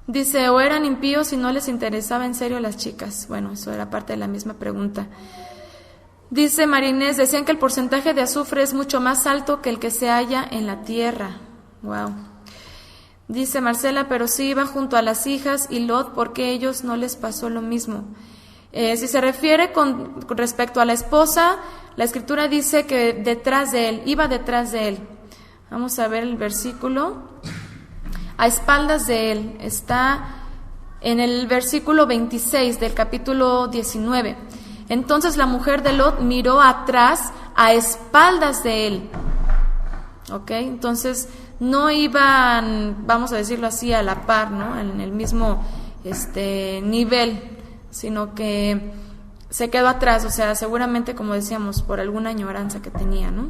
Dice, o eran impíos y no les interesaba en serio las chicas. Bueno, eso era parte de la misma pregunta. Dice Marinés, decían que el porcentaje de azufre es mucho más alto que el que se halla en la tierra. Wow. Dice Marcela, pero sí iba junto a las hijas y Lot, porque a ellos no les pasó lo mismo. Si se refiere con respecto a la esposa, la escritura dice que detrás de él, iba detrás de él. Vamos a ver el versículo. A espaldas de él, está en el versículo 26 del capítulo 19. Entonces la mujer de Lot miró atrás, a espaldas de él. ¿Ok? Entonces no iban, vamos a decirlo así, a la par, ¿no? En el mismo nivel, sino que se quedó atrás, o sea, seguramente, como decíamos, por alguna añoranza que tenía, ¿no?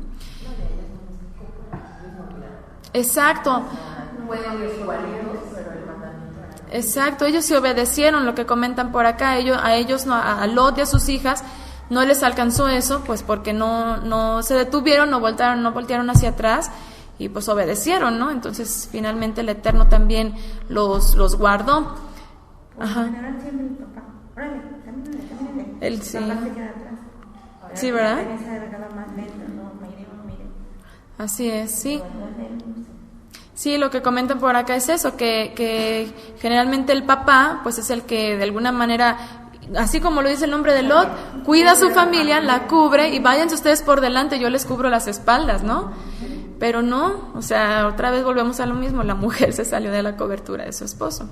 Exacto. Exacto, ellos se obedecieron, lo que comentan por acá, a ellos, a Lot y a sus hijas, no les alcanzó eso, pues porque no se detuvieron, no voltearon hacia atrás y pues obedecieron, ¿no? Entonces finalmente el Eterno también los guardó. Ajá. Él sí. Sí, ¿verdad? Así es, sí. Sí, lo que comentan por acá es eso, que generalmente el papá, pues es el que de alguna manera, así como lo dice el nombre de Lot, cuida a su familia, la cubre y váyanse ustedes por delante, yo les cubro las espaldas, ¿no? Pero no, o sea, otra vez volvemos a lo mismo, la mujer se salió de la cobertura de su esposo.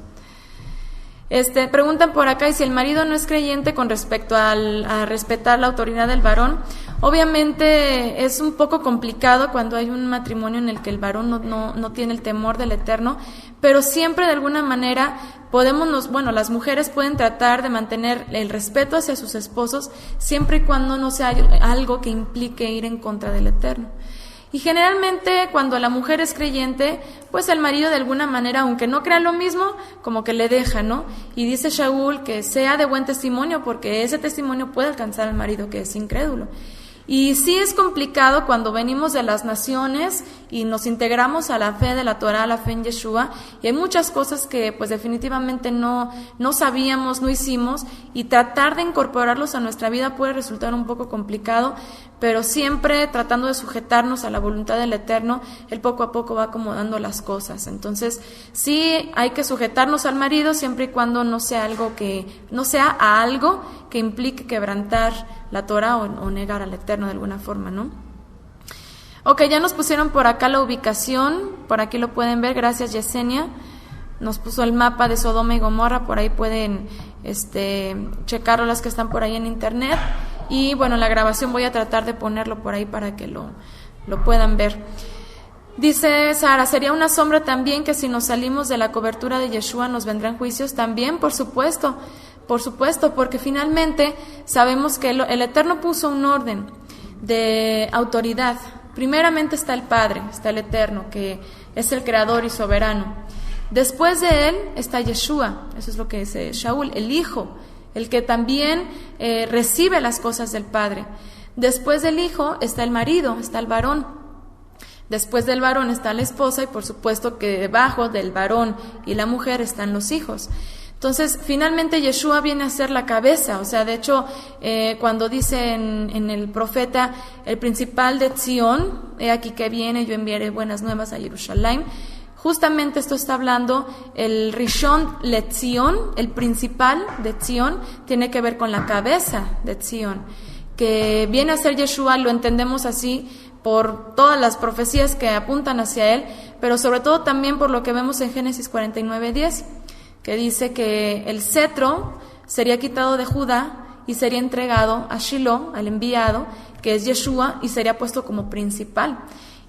Preguntan por acá, y si el marido no es creyente con respecto a respetar la autoridad del varón, obviamente es un poco complicado cuando hay un matrimonio en el que el varón no tiene el temor del Eterno, pero siempre de alguna manera las mujeres pueden tratar de mantener el respeto hacia sus esposos siempre y cuando no sea algo que implique ir en contra del Eterno. Y generalmente cuando la mujer es creyente, pues el marido de alguna manera, aunque no crea lo mismo, como que le deja, ¿no? Y dice Shaul que sea de buen testimonio, porque ese testimonio puede alcanzar al marido que es incrédulo. Y sí es complicado cuando venimos de las naciones y nos integramos a la fe de la Torah, a la fe en Yeshua, y hay muchas cosas que pues definitivamente no sabíamos, no hicimos, y tratar de incorporarlos a nuestra vida puede resultar un poco complicado, pero siempre tratando de sujetarnos a la voluntad del Eterno, Él poco a poco va acomodando las cosas. Entonces sí hay que sujetarnos al marido siempre y cuando no sea algo que implique quebrantar la Torah o negar al Eterno de alguna forma, ¿no? Ok, ya nos pusieron por acá la ubicación, por aquí lo pueden ver, gracias Yesenia. Nos puso el mapa de Sodoma y Gomorra, por ahí pueden checarlo las que están por ahí en internet. Y bueno, la grabación voy a tratar de ponerlo por ahí para que lo puedan ver. Dice Sara, ¿sería una sombra también que si nos salimos de la cobertura de Yeshua nos vendrán juicios? También, por supuesto, porque finalmente sabemos que el Eterno puso un orden de autoridad. Primeramente está el Padre, está el Eterno, que es el Creador y soberano. Después de él está Yeshua, eso es lo que dice Shaul, el Hijo, el que también recibe las cosas del Padre. Después del Hijo está el marido, está el varón. Después del varón está la esposa y por supuesto que debajo del varón y la mujer están los hijos. Entonces, finalmente Yeshua viene a ser la cabeza, o sea, de hecho, cuando dice en el profeta, el principal de Zion, he aquí que viene, yo enviaré buenas nuevas a Jerusalén, justamente esto está hablando, el Rishon LeZion, el principal de Zion, tiene que ver con la cabeza de Zion, que viene a ser Yeshua, lo entendemos así, por todas las profecías que apuntan hacia él, pero sobre todo también por lo que vemos en Génesis 49:10, que dice que el cetro sería quitado de Judá y sería entregado a Shiloh, al enviado, que es Yeshua, y sería puesto como principal.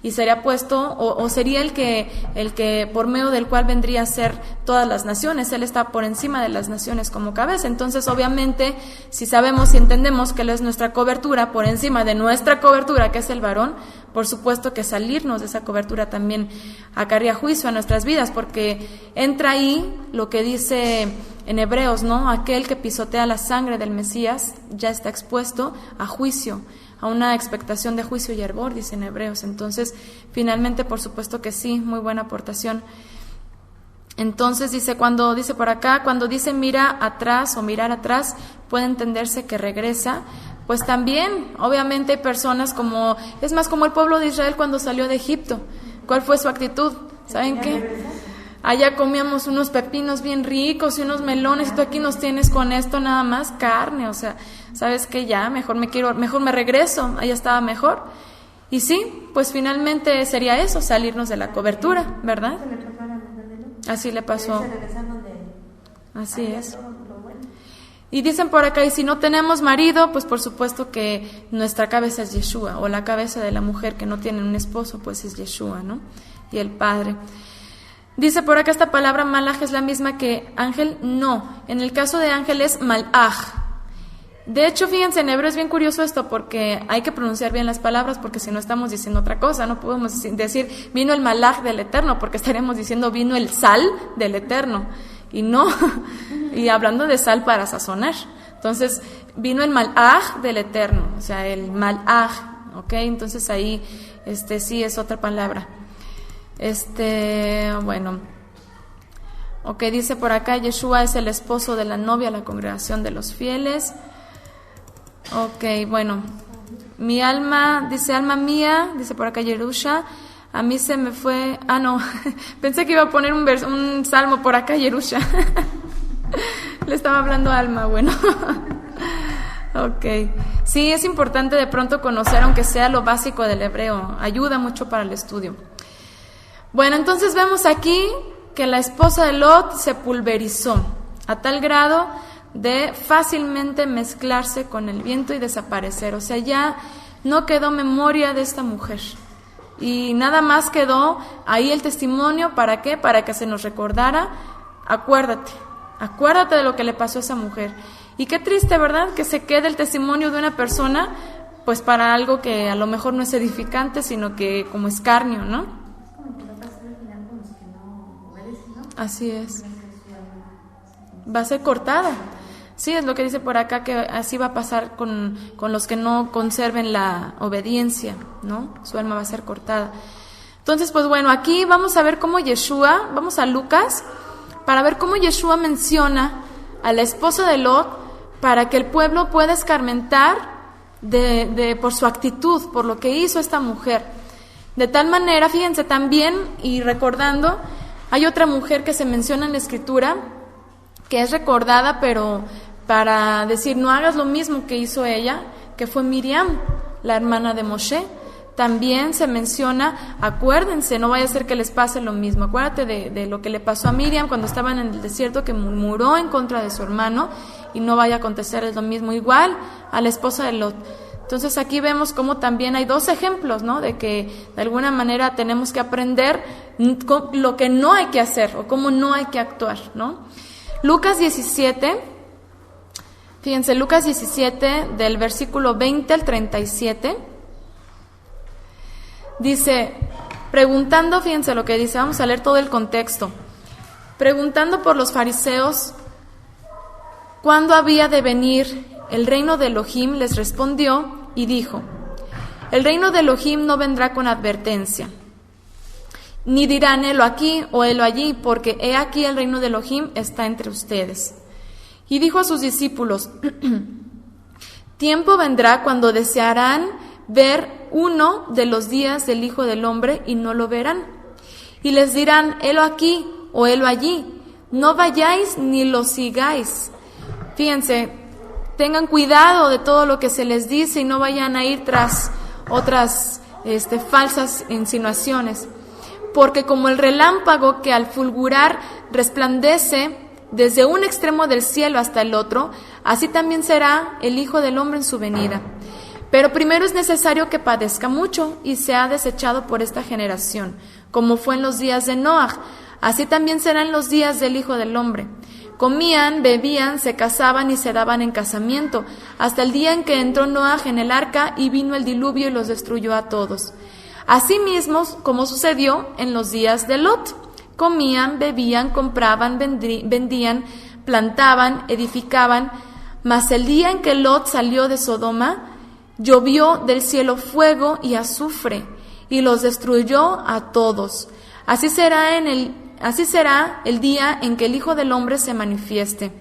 y sería puesto, o sería el que por medio del cual vendría a ser todas las naciones. Él está por encima de las naciones como cabeza. Entonces, obviamente, si sabemos y entendemos que Él es nuestra cobertura, por encima de nuestra cobertura, que es el varón, por supuesto que salirnos de esa cobertura también acarrea juicio a nuestras vidas, porque entra ahí lo que dice en Hebreos, ¿no? Aquel que pisotea la sangre del Mesías ya está expuesto a juicio, a una expectación de juicio y hervor, dice en Hebreos. Entonces, finalmente, por supuesto que sí, muy buena aportación. Entonces dice por acá, cuando dice mira atrás o mirar atrás, puede entenderse que regresa. Pues también, obviamente hay personas como el pueblo de Israel cuando salió de Egipto. ¿Cuál fue su actitud? ¿Saben qué? Allá comíamos unos pepinos bien ricos y unos melones, y tú aquí nos tienes con esto nada más, carne, o sea, ¿sabes qué? Ya, mejor me regreso, allá estaba mejor. Y sí, pues finalmente sería eso, salirnos de la cobertura, ¿verdad? Así le pasó. Así es. Y dicen por acá, y si no tenemos marido, pues por supuesto que nuestra cabeza es Yeshua, o la cabeza de la mujer que no tiene un esposo, pues es Yeshua, ¿no? Y el Padre. Dice por acá, esta palabra malaj es la misma que ángel, no. En el caso de ángel es malaj. De hecho, fíjense, en hebreo es bien curioso esto, porque hay que pronunciar bien las palabras, porque si no estamos diciendo otra cosa, no podemos decir vino el malaj del Eterno, porque estaremos diciendo vino el sal del Eterno. Y no, y hablando de sal para sazonar. Entonces, vino el malaj del Eterno, o sea, el malaj, ¿ok? Entonces ahí, sí es otra palabra. Bueno. Ok, dice por acá, Yeshua es el esposo de la novia, la congregación de los fieles. Ok, bueno. Mi alma, dice alma mía, dice por acá Yerusha. A mí se me fue... Ah, no. Pensé que iba a poner un salmo por acá, Yerusha. Le estaba hablando a Alma, bueno. Ok. Sí, es importante de pronto conocer, aunque sea lo básico del hebreo. Ayuda mucho para el estudio. Bueno, entonces vemos aquí que la esposa de Lot se pulverizó a tal grado de fácilmente mezclarse con el viento y desaparecer. O sea, ya no quedó memoria de esta mujer. Y nada más quedó ahí el testimonio, ¿para qué? Para que se nos recordara, acuérdate de lo que le pasó a esa mujer. Y qué triste, ¿verdad? Que se quede el testimonio de una persona, pues para algo que a lo mejor no es edificante, sino que como escarnio, ¿no? Así es. Va a ser cortada. Sí, es lo que dice por acá, que así va a pasar con los que no conserven la obediencia, ¿no? Su alma va a ser cortada. Entonces, pues bueno, aquí vamos a ver cómo Yeshua, vamos a Lucas, para ver cómo Yeshua menciona a la esposa de Lot, para que el pueblo pueda escarmentar por su actitud, por lo que hizo esta mujer. De tal manera, fíjense también, y recordando, hay otra mujer que se menciona en la Escritura, que es recordada, pero para decir no hagas lo mismo que hizo ella, que fue Miriam, la hermana de Moshe. También se menciona, acuérdense, no vaya a ser que les pase lo mismo. Acuérdate de lo que le pasó a Miriam cuando estaban en el desierto, que murmuró en contra de su hermano, y no vaya a acontecerles lo mismo. Igual a la esposa de Lot. Entonces aquí vemos cómo también hay dos ejemplos, ¿no? De que de alguna manera tenemos que aprender lo que no hay que hacer o cómo no hay que actuar, ¿no? Lucas 17, fíjense, Lucas 17 del versículo 20 al 37, dice, preguntando, fíjense lo que dice, vamos a leer todo el contexto, preguntando por los fariseos cuándo había de venir el reino de Elohim, les respondió y dijo, el reino de Elohim no vendrá con advertencia, ni dirán helo aquí o helo allí, porque he aquí el reino de Elohim está entre ustedes. Y dijo a sus discípulos, tiempo vendrá cuando desearán ver uno de los días del Hijo del Hombre y no lo verán. Y les dirán, helo aquí o helo allí, no vayáis ni lo sigáis. Fíjense, tengan cuidado de todo lo que se les dice y no vayan a ir tras otras falsas insinuaciones. Porque como el relámpago que al fulgurar resplandece desde un extremo del cielo hasta el otro, así también será el Hijo del Hombre en su venida. Pero primero es necesario que padezca mucho y sea desechado por esta generación, como fue en los días de Noaj. Así también serán los días del Hijo del Hombre. Comían, bebían, se casaban y se daban en casamiento, hasta el día en que entró Noaj en el arca y vino el diluvio y los destruyó a todos. Asimismo, como sucedió en los días de Lot, comían, bebían, compraban, vendían, plantaban, edificaban, mas el día en que Lot salió de Sodoma, llovió del cielo fuego y azufre, y los destruyó a todos. Así será el día en que el Hijo del Hombre se manifieste.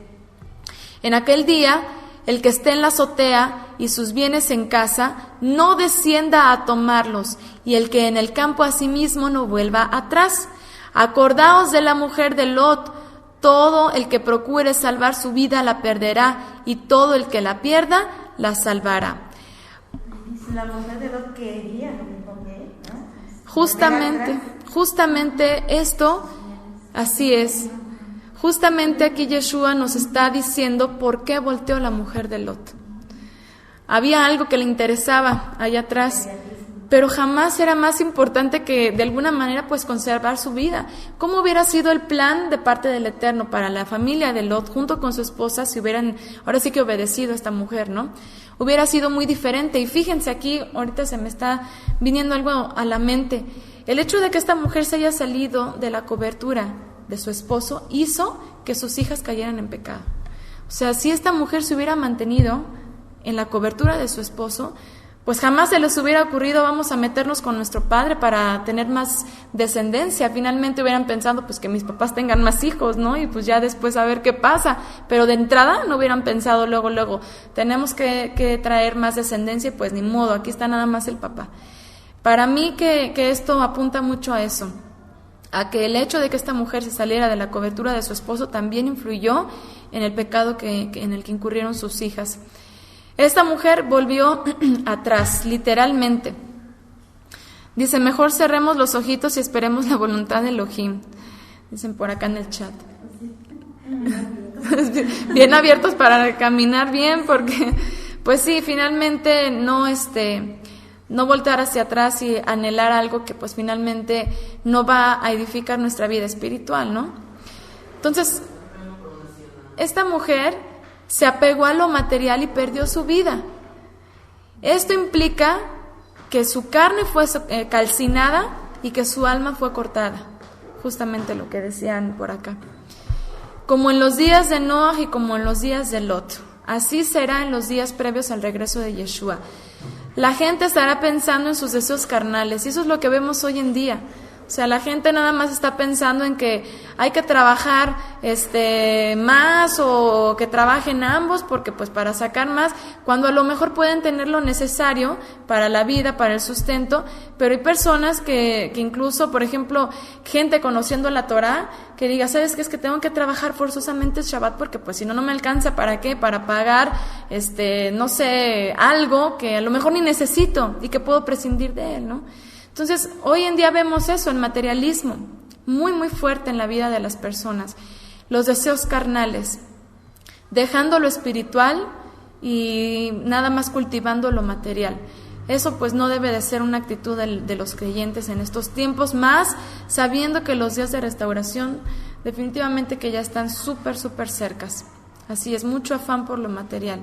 En aquel día, el que esté en la azotea y sus bienes en casa, no descienda a tomarlos, y el que en el campo asimismo no vuelva atrás. Acordaos de la mujer de Lot. Todo el que procure salvar su vida la perderá, y todo el que la pierda la salvará. La mujer de Lot quería lo mismo que él, ¿no? Justamente esto, así es. Justamente aquí Yeshua nos está diciendo por qué volteó la mujer de Lot. Había algo que le interesaba allá atrás, pero jamás era más importante que de alguna manera pues conservar su vida. ¿Cómo hubiera sido el plan de parte del Eterno para la familia de Lot junto con su esposa si hubieran ahora sí que obedecido a esta mujer, ¿no? Hubiera sido muy diferente. Y fíjense aquí, ahorita se me está viniendo algo a la mente. El hecho de que esta mujer se haya salido de la cobertura de su esposo hizo que sus hijas cayeran en pecado. O sea, si esta mujer se hubiera mantenido en la cobertura de su esposo, pues jamás se les hubiera ocurrido vamos a meternos con nuestro padre para tener más descendencia. Finalmente hubieran pensado pues que mis papás tengan más hijos, ¿no? Y pues ya después a ver qué pasa. Pero de entrada no hubieran pensado luego, tenemos que traer más descendencia y pues ni modo, aquí está nada más el papá. Para mí que esto apunta mucho a eso, a que el hecho de que esta mujer se saliera de la cobertura de su esposo también influyó en el pecado en el que incurrieron sus hijas. Esta mujer volvió atrás, literalmente. Dice, mejor cerremos los ojitos y esperemos la voluntad de Elohim. Dicen por acá en el chat. Bien abiertos para caminar bien, porque, pues sí, finalmente no voltear hacia atrás y anhelar algo que pues finalmente no va a edificar nuestra vida espiritual, ¿no? Entonces, esta mujer se apegó a lo material y perdió su vida. Esto implica que su carne fue calcinada y que su alma fue cortada. Justamente lo que decían por acá. Como en los días de Noaj y como en los días de Lot. Así será en los días previos al regreso de Yeshua. La gente estará pensando en sus deseos carnales y eso es lo que vemos hoy en día. O sea, la gente nada más está pensando en que hay que trabajar más o que trabajen ambos porque pues para sacar más, cuando a lo mejor pueden tener lo necesario para la vida, para el sustento, pero hay personas que incluso, por ejemplo, gente conociendo la Torá, que diga, ¿sabes qué? Es que tengo que trabajar forzosamente el Shabbat porque pues si no, no me alcanza, ¿para qué? Para pagar, no sé, algo que a lo mejor ni necesito y que puedo prescindir de él, ¿no? Entonces, hoy en día vemos eso, el materialismo, muy, muy fuerte en la vida de las personas. Los deseos carnales, dejando lo espiritual y nada más cultivando lo material. Eso pues no debe de ser una actitud de los creyentes en estos tiempos, más sabiendo que los días de restauración definitivamente que ya están súper, súper cercas. Así es, mucho afán por lo material.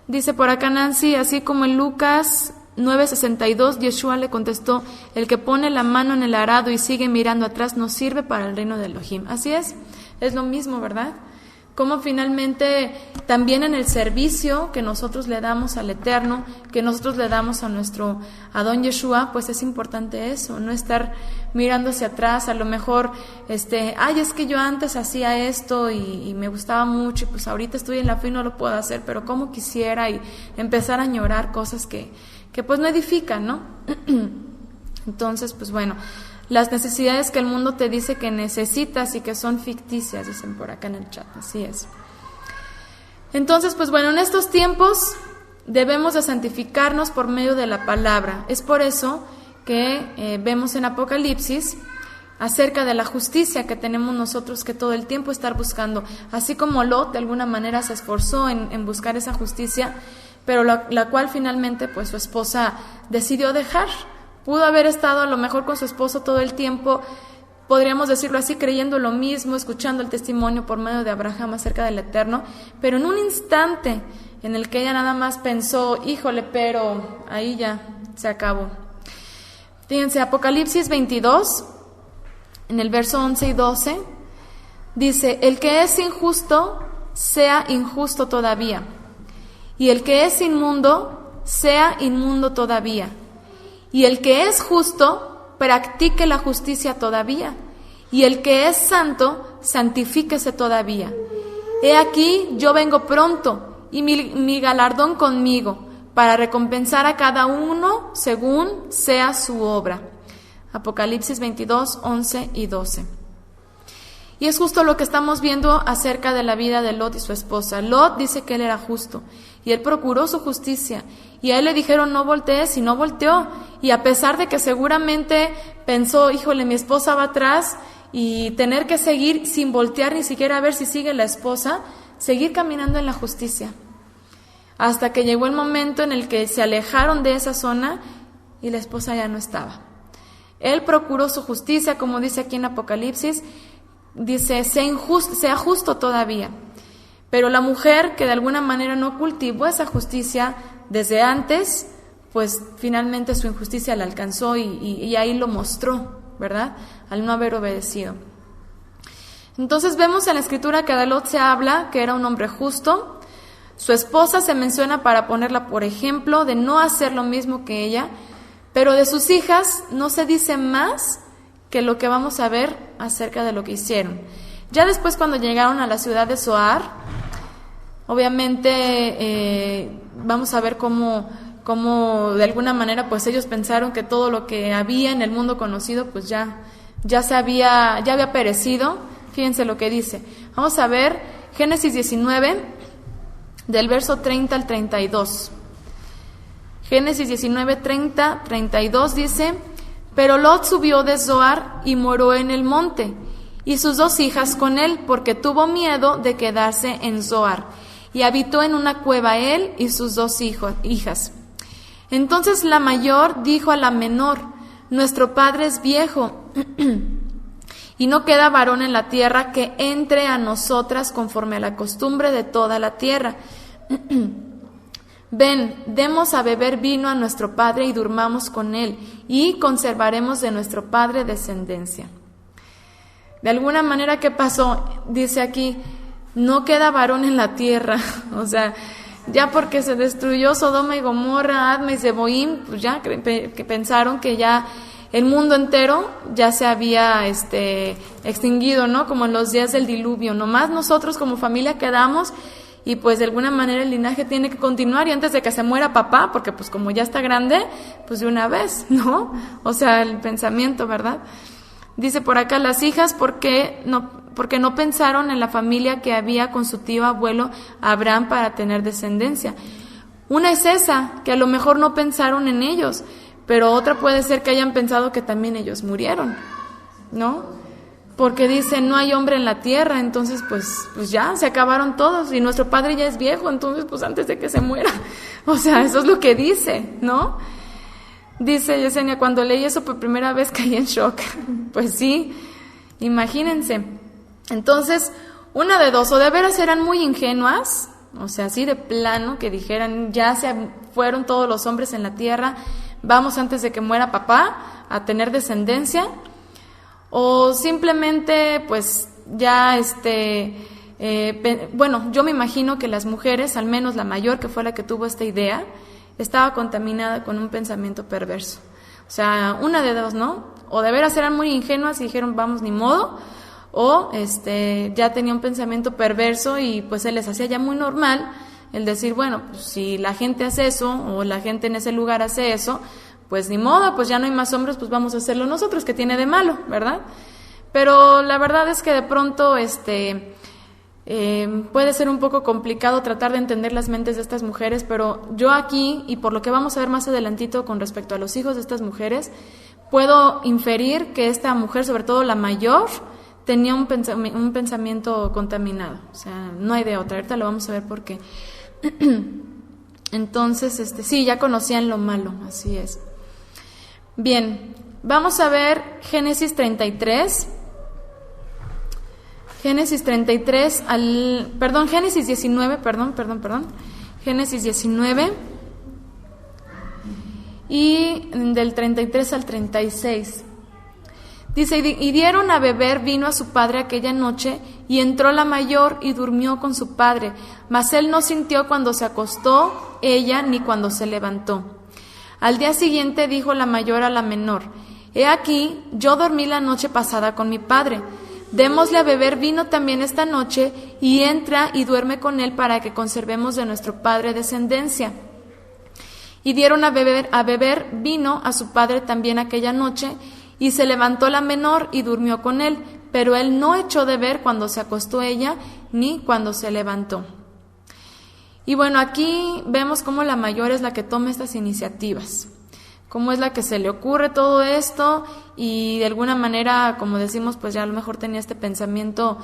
Dice por acá Nancy, así como en Lucas 9:62, Yeshua le contestó, el que pone la mano en el arado y sigue mirando atrás no sirve para el reino de Elohim. Así es lo mismo, ¿verdad? Como finalmente también en el servicio que nosotros le damos al Eterno, que nosotros le damos a nuestro Adón Yeshua, pues es importante eso, no estar mirando hacia atrás, a lo mejor, es que yo antes hacía esto y me gustaba mucho y pues ahorita estoy en la fe y no lo puedo hacer, pero como quisiera y empezar a añorar cosas que pues no edifican, ¿no? Entonces, pues bueno, las necesidades que el mundo te dice que necesitas y que son ficticias, dicen por acá en el chat, así es. Entonces, pues bueno, en estos tiempos debemos de santificarnos por medio de la palabra. Es por eso que vemos en Apocalipsis acerca de la justicia que tenemos nosotros que todo el tiempo estar buscando. Así como Lot de alguna manera se esforzó en buscar esa justicia, pero la cual finalmente pues su esposa decidió dejar. Pudo haber estado a lo mejor con su esposo todo el tiempo, podríamos decirlo así, creyendo lo mismo, escuchando el testimonio por medio de Abraham acerca del Eterno, pero en un instante en el que ella nada más pensó, híjole, pero ahí ya se acabó. Fíjense, Apocalipsis 22, en el verso 11 y 12, dice, el que es injusto, sea injusto todavía, y el que es inmundo, sea inmundo todavía, y el que es justo, practique la justicia todavía, y el que es santo, santifíquese todavía. He aquí, yo vengo pronto, y mi galardón conmigo, para recompensar a cada uno según sea su obra. Apocalipsis 22, 11 y 12. Y es justo lo que estamos viendo acerca de la vida de Lot y su esposa. Lot dice que él era justo, y él procuró su justicia, y a él le dijeron no voltees, y no volteó, y a pesar de que seguramente pensó, híjole, mi esposa va atrás, y tener que seguir sin voltear ni siquiera a ver si sigue la esposa, seguir caminando en la justicia, hasta que llegó el momento en el que se alejaron de esa zona y la esposa ya no estaba. Él procuró su justicia, como dice aquí en Apocalipsis, dice, sea justo todavía. Pero la mujer que de alguna manera no cultivó esa justicia desde antes, pues finalmente su injusticia la alcanzó y ahí lo mostró, ¿verdad? Al no haber obedecido. Entonces vemos en la Escritura que de Lot se habla que era un hombre justo. Su esposa se menciona para ponerla por ejemplo de no hacer lo mismo que ella, pero de sus hijas no se dice más que lo que vamos a ver acerca de lo que hicieron. Ya después, cuando llegaron a la ciudad de Zoar, obviamente vamos a ver cómo de alguna manera pues ellos pensaron que todo lo que había en el mundo conocido pues ya había perecido. Fíjense lo que dice. Vamos a ver Génesis 19, del verso 30 al 32. Génesis 19, 30, 32 dice, pero Lot subió de Zoar y moró en el monte, y sus 2 hijas con él, porque tuvo miedo de quedarse en Zoar, y habitó en una cueva él y sus 2 hijas. Entonces la mayor dijo a la menor, nuestro padre es viejo, y no queda varón en la tierra que entre a nosotras conforme a la costumbre de toda la tierra. Ven, demos a beber vino a nuestro padre y durmamos con él, y conservaremos de nuestro padre descendencia. De alguna manera, ¿qué pasó? Dice aquí, no queda varón en la tierra. O sea, ya porque se destruyó Sodoma y Gomorra, Adma y Zeboim, pues ya que pensaron que ya el mundo entero ya se había extinguido, ¿no? Como en los días del diluvio. Nomás nosotros como familia quedamos, y pues de alguna manera el linaje tiene que continuar, y antes de que se muera papá, porque pues como ya está grande, pues de una vez, ¿no? O sea, el pensamiento, ¿verdad? Dice por acá, las hijas, porque no pensaron en la familia que había con su tío abuelo Abraham para tener descendencia. Una es esa, que a lo mejor no pensaron en ellos, pero otra puede ser que hayan pensado que también ellos murieron, ¿no? Porque dice, no hay hombre en la tierra, entonces pues ya, se acabaron todos, y nuestro padre ya es viejo, entonces pues antes de que se muera. O sea, eso es lo que dice, ¿no? Dice Yesenia, cuando leí eso por primera vez caí en shock. Pues sí, imagínense. Entonces, una de dos, o de veras eran muy ingenuas, o sea, así de plano, que dijeran, ya se fueron todos los hombres en la tierra, vamos antes de que muera papá a tener descendencia, o simplemente pues ya bueno, yo me imagino que las mujeres, al menos la mayor, que fue la que tuvo esta idea, estaba contaminada con un pensamiento perverso. O sea, una de dos, ¿no? O de veras eran muy ingenuas y dijeron, vamos, ni modo, o ya tenía un pensamiento perverso y pues se les hacía ya muy normal el decir, bueno, pues si la gente hace eso, o la gente en ese lugar hace eso, pues ni modo, pues ya no hay más hombres, pues vamos a hacerlo nosotros, ¿qué tiene de malo, verdad? Pero la verdad es que de pronto puede ser un poco complicado tratar de entender las mentes de estas mujeres, pero yo aquí, y por lo que vamos a ver más adelantito con respecto a los hijos de estas mujeres, puedo inferir que esta mujer, sobre todo la mayor, tenía un pensamiento contaminado. O sea, no hay de otra, ahorita lo vamos a ver por qué. Entonces, sí, ya conocían lo malo, así es. Bien, vamos a ver Génesis 33. Génesis 19, Génesis 19 y del 33 al 36. Dice, y dieron a beber vino a su padre aquella noche, y entró la mayor y durmió con su padre, mas él no sintió cuando se acostó ella ni cuando se levantó. Al día siguiente dijo la mayor a la menor, he aquí, yo dormí la noche pasada con mi padre, démosle a beber vino también esta noche, y entra y duerme con él para que conservemos de nuestro padre descendencia. Y dieron a beber vino a su padre también aquella noche, y se levantó la menor y durmió con él, pero él no echó de ver cuando se acostó ella, ni cuando se levantó. Y bueno, aquí vemos cómo la mayor es la que toma estas iniciativas, cómo es la que se le ocurre todo esto, y de alguna manera, como decimos, pues ya a lo mejor tenía este pensamiento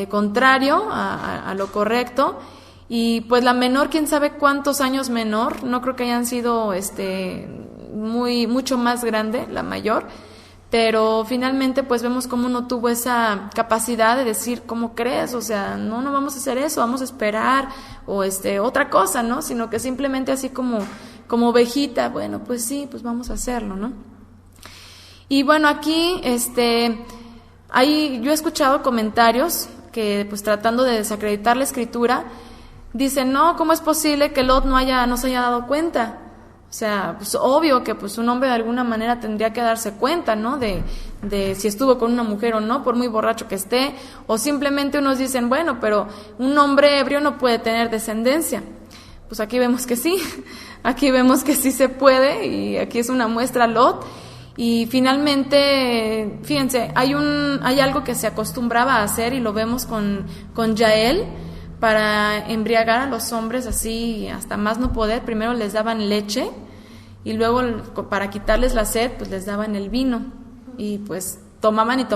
contrario a lo correcto. Y pues la menor, quién sabe cuántos años menor, no creo que hayan sido mucho más grande la mayor, pero finalmente pues vemos cómo no tuvo esa capacidad de decir, ¿cómo crees? O sea, no vamos a hacer eso, vamos a esperar, o otra cosa, ¿no? Sino que simplemente así como ovejita, bueno, pues sí, pues vamos a hacerlo, ¿no? Y bueno, aquí yo he escuchado comentarios que pues tratando de desacreditar la escritura, dicen, no, ¿cómo es posible que Lot no se haya dado cuenta? O sea, pues obvio que pues un hombre de alguna manera tendría que darse cuenta, ¿no? De si estuvo con una mujer o no, por muy borracho que esté, o simplemente unos dicen, bueno, pero un hombre ebrio no puede tener descendencia. Pues aquí vemos que sí, se puede, y aquí es una muestra Lot. Y finalmente, fíjense, hay algo que se acostumbraba a hacer, y lo vemos con Yael, para embriagar a los hombres así hasta más no poder. Primero les daban leche, y luego para quitarles la sed pues les daban el vino, y pues tomaban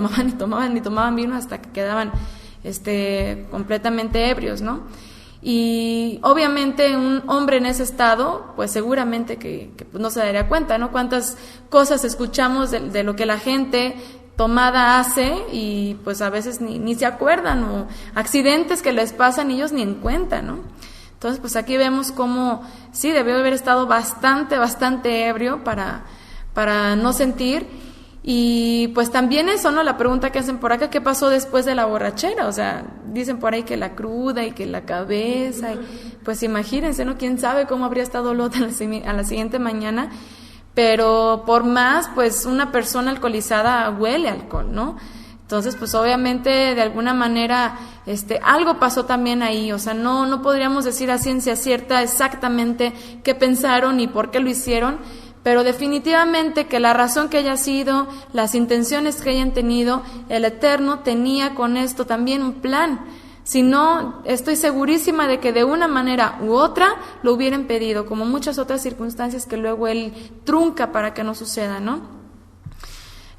vino hasta que quedaban completamente ebrios, ¿no? Y obviamente un hombre en ese estado pues seguramente que pues no se daría cuenta, ¿no? Cuántas cosas escuchamos de lo que la gente tomada hace, y pues a veces ni se acuerdan, o accidentes que les pasan y ellos ni en cuenta, ¿no? Entonces pues aquí vemos cómo sí debió haber estado bastante ebrio para no sentir. Y pues también eso, ¿no? La pregunta que hacen por acá, ¿qué pasó después de la borrachera? O sea, dicen por ahí que la cruda y que la cabeza, y pues imagínense, ¿no? ¿Quién sabe cómo habría estado Lot a la siguiente mañana? Pero por más, pues una persona alcoholizada huele a alcohol, ¿no? Entonces, pues obviamente de alguna manera algo pasó también ahí. O sea, no podríamos decir a ciencia cierta exactamente qué pensaron y por qué lo hicieron, pero definitivamente que la razón que haya sido, las intenciones que hayan tenido, el Eterno tenía con esto también un plan. Si no, estoy segurísima de que de una manera u otra lo hubieran pedido, como muchas otras circunstancias que luego él trunca para que no suceda, ¿no?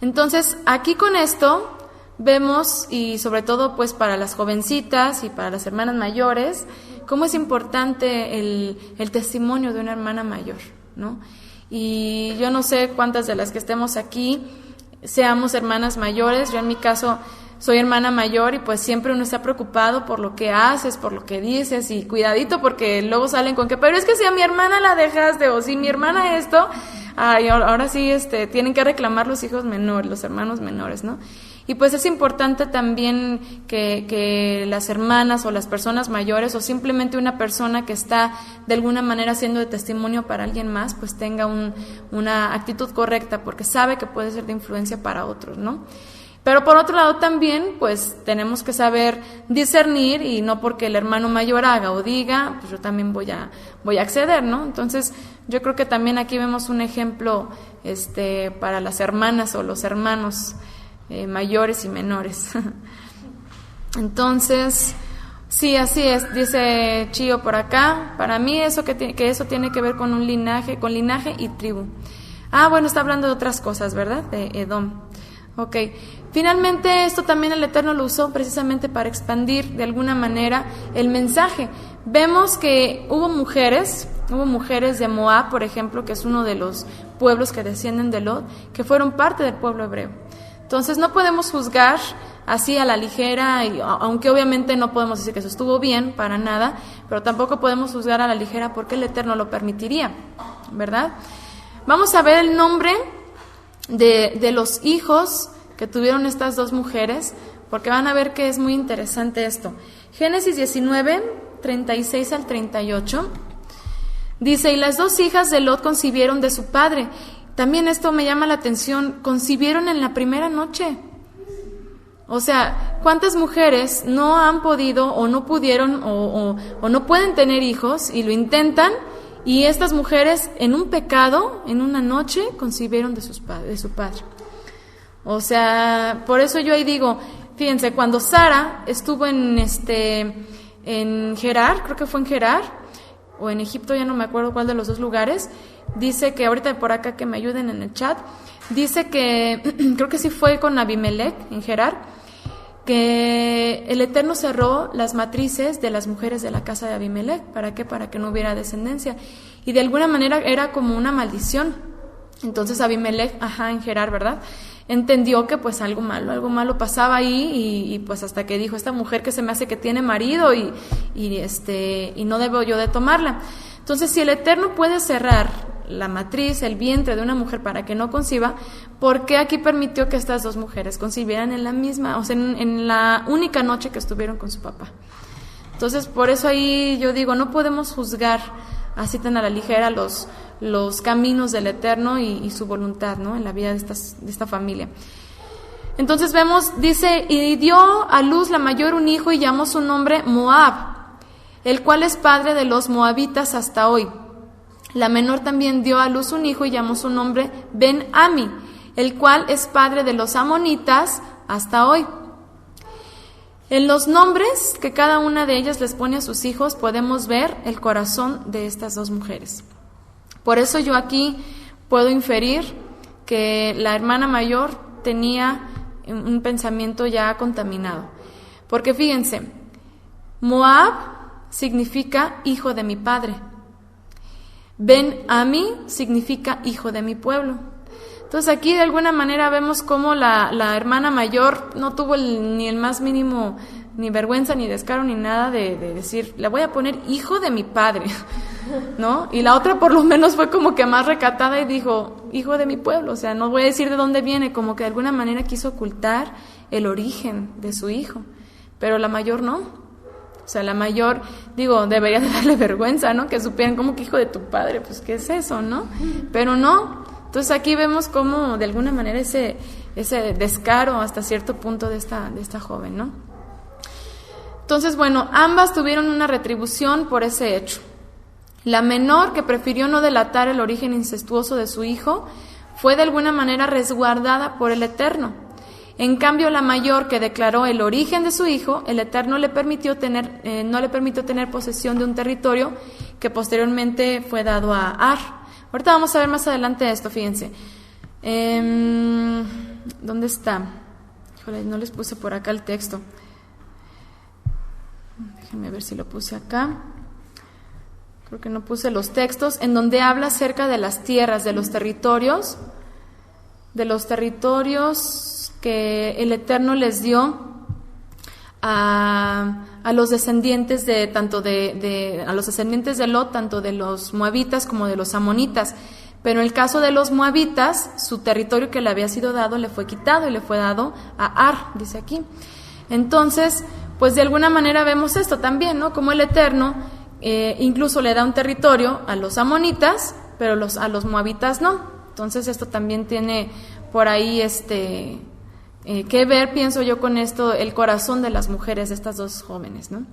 Entonces, aquí con esto vemos, y sobre todo pues para las jovencitas y para las hermanas mayores, cómo es importante el testimonio de una hermana mayor, ¿no? Y yo no sé cuántas de las que estemos aquí seamos hermanas mayores. Yo en mi caso soy hermana mayor, y pues siempre uno está preocupado por lo que haces, por lo que dices, y cuidadito porque luego salen con que, pero es que si a mi hermana la dejaste, o si mi hermana esto, ahora sí tienen que reclamar los hijos menores, los hermanos menores, ¿no? Y pues es importante también que las hermanas o las personas mayores, o simplemente una persona que está de alguna manera siendo de testimonio para alguien más, pues tenga una actitud correcta, porque sabe que puede ser de influencia para otros, ¿no? Pero por otro lado también, pues tenemos que saber discernir, y no porque el hermano mayor haga o diga, pues yo también voy a acceder, ¿no? Entonces yo creo que también aquí vemos un ejemplo para las hermanas o los hermanos mayores y menores. Entonces, sí, así es, dice Chío por acá. Para mí eso que eso tiene que ver con un linaje, con linaje y tribu. Bueno, está hablando de otras cosas, ¿verdad? De Edom. Ok. Finalmente esto también el Eterno lo usó precisamente para expandir de alguna manera el mensaje. Vemos que hubo mujeres Hubo mujeres de Moab, por ejemplo, que es uno de los pueblos que descienden de Lot, que fueron parte del pueblo hebreo. Entonces no podemos juzgar así a la ligera, aunque obviamente no podemos decir que eso estuvo bien, para nada, pero tampoco podemos juzgar a la ligera porque el Eterno lo permitiría, ¿verdad? Vamos a ver el nombre de los hijos que tuvieron estas dos mujeres, porque van a ver que es muy interesante esto. Génesis 19, 36 al 38, dice: y las dos hijas de Lot concibieron de su padre. También esto me llama la atención, concibieron en la primera noche. O sea, ¿cuántas mujeres no han podido o no pudieron o no pueden tener hijos y lo intentan? Y estas mujeres en un pecado, en una noche, concibieron de su padre. O sea, por eso yo ahí digo, fíjense, cuando Sara estuvo en Gerar, creo que fue en Gerar, o en Egipto, ya no me acuerdo cuál de los dos lugares, dice que, ahorita por acá que me ayuden en el chat, dice que, creo que sí fue con Abimelech en Gerar, que el Eterno cerró las matrices de las mujeres de la casa de Abimelech. ¿Para qué? Para que no hubiera descendencia. Y de alguna manera era como una maldición. Entonces Abimelech, en Gerar, ¿verdad?, entendió que pues algo malo pasaba ahí y pues hasta que dijo, esta mujer que se me hace que tiene marido y no debo yo de tomarla. Entonces, si el Eterno puede cerrar la matriz, el vientre de una mujer para que no conciba, ¿por qué aquí permitió que estas dos mujeres concibieran en la misma, o sea, en la única noche que estuvieron con su papá? Entonces, por eso ahí yo digo, no podemos juzgar así tan a la ligera los caminos del Eterno y su voluntad, ¿no?, en la vida de esta familia. Entonces vemos, dice, y dio a luz la mayor un hijo y llamó su nombre Moab, el cual es padre de los moabitas hasta hoy. La menor también dio a luz un hijo y llamó su nombre Ben-Ami, el cual es padre de los amonitas hasta hoy. En los nombres que cada una de ellas les pone a sus hijos podemos ver el corazón de estas dos mujeres. Por eso yo aquí puedo inferir que la hermana mayor tenía un pensamiento ya contaminado. Porque fíjense, Moab significa hijo de mi padre. Ben-Ami significa hijo de mi pueblo. Entonces aquí de alguna manera vemos cómo la hermana mayor no tuvo ni el más mínimo ni vergüenza, ni descaro, ni nada de decir, le voy a poner hijo de mi padre, ¿no? Y la otra por lo menos fue como que más recatada y dijo, hijo de mi pueblo, o sea, no voy a decir de dónde viene, como que de alguna manera quiso ocultar el origen de su hijo, pero la mayor no. O sea, la mayor, digo, debería de darle vergüenza, ¿no? Que supieran como que hijo de tu padre, pues ¿qué es eso, no? Pero no. Entonces aquí vemos cómo de alguna manera ese descaro hasta cierto punto de esta joven, ¿no? Entonces, bueno, ambas tuvieron una retribución por ese hecho. La menor, que prefirió no delatar el origen incestuoso de su hijo, fue de alguna manera resguardada por el Eterno. En cambio, la mayor, que declaró el origen de su hijo, el Eterno no le permitió tener posesión de un territorio que posteriormente fue dado a Ar. Ahorita vamos a ver más adelante esto, fíjense. ¿Dónde está? Híjole, no les puse por acá el texto. Déjenme ver si lo puse acá. Creo que no puse los textos, en donde habla acerca de las tierras, de los territorios que el Eterno les dio a los descendientes a los descendientes de Lot, tanto de los moabitas como de los amonitas. Pero en el caso de los moabitas, su territorio que le había sido dado le fue quitado y le fue dado a Ar, dice aquí. Entonces, pues de alguna manera vemos esto también, ¿no? Como el Eterno incluso le da un territorio a los amonitas, pero a los moabitas no. Entonces esto también tiene por ahí que ver, pienso yo, con esto, el corazón de las mujeres de estas dos jóvenes, ¿no?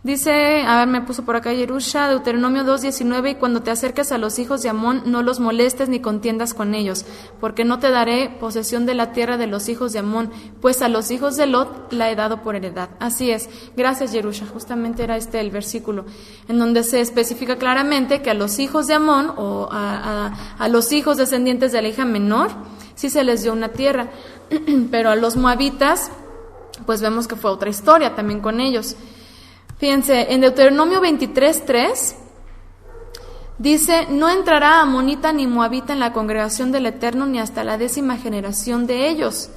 Dice, a ver, me puso por acá Yerusha, Deuteronomio 2:19, y cuando te acerques a los hijos de Amón, no los molestes ni contiendas con ellos, porque no te daré posesión de la tierra de los hijos de Amón, pues a los hijos de Lot la he dado por heredad. Así es, gracias Yerusha, justamente era el versículo, en donde se especifica claramente que a los hijos de Amón, o a los hijos descendientes de la hija menor, sí se les dio una tierra, pero a los moabitas, pues vemos que fue otra historia también con ellos. Fíjense, en Deuteronomio 23:3 Dice, no entrará amonita ni moabita en la congregación del Eterno ni hasta la 10ª generación de ellos.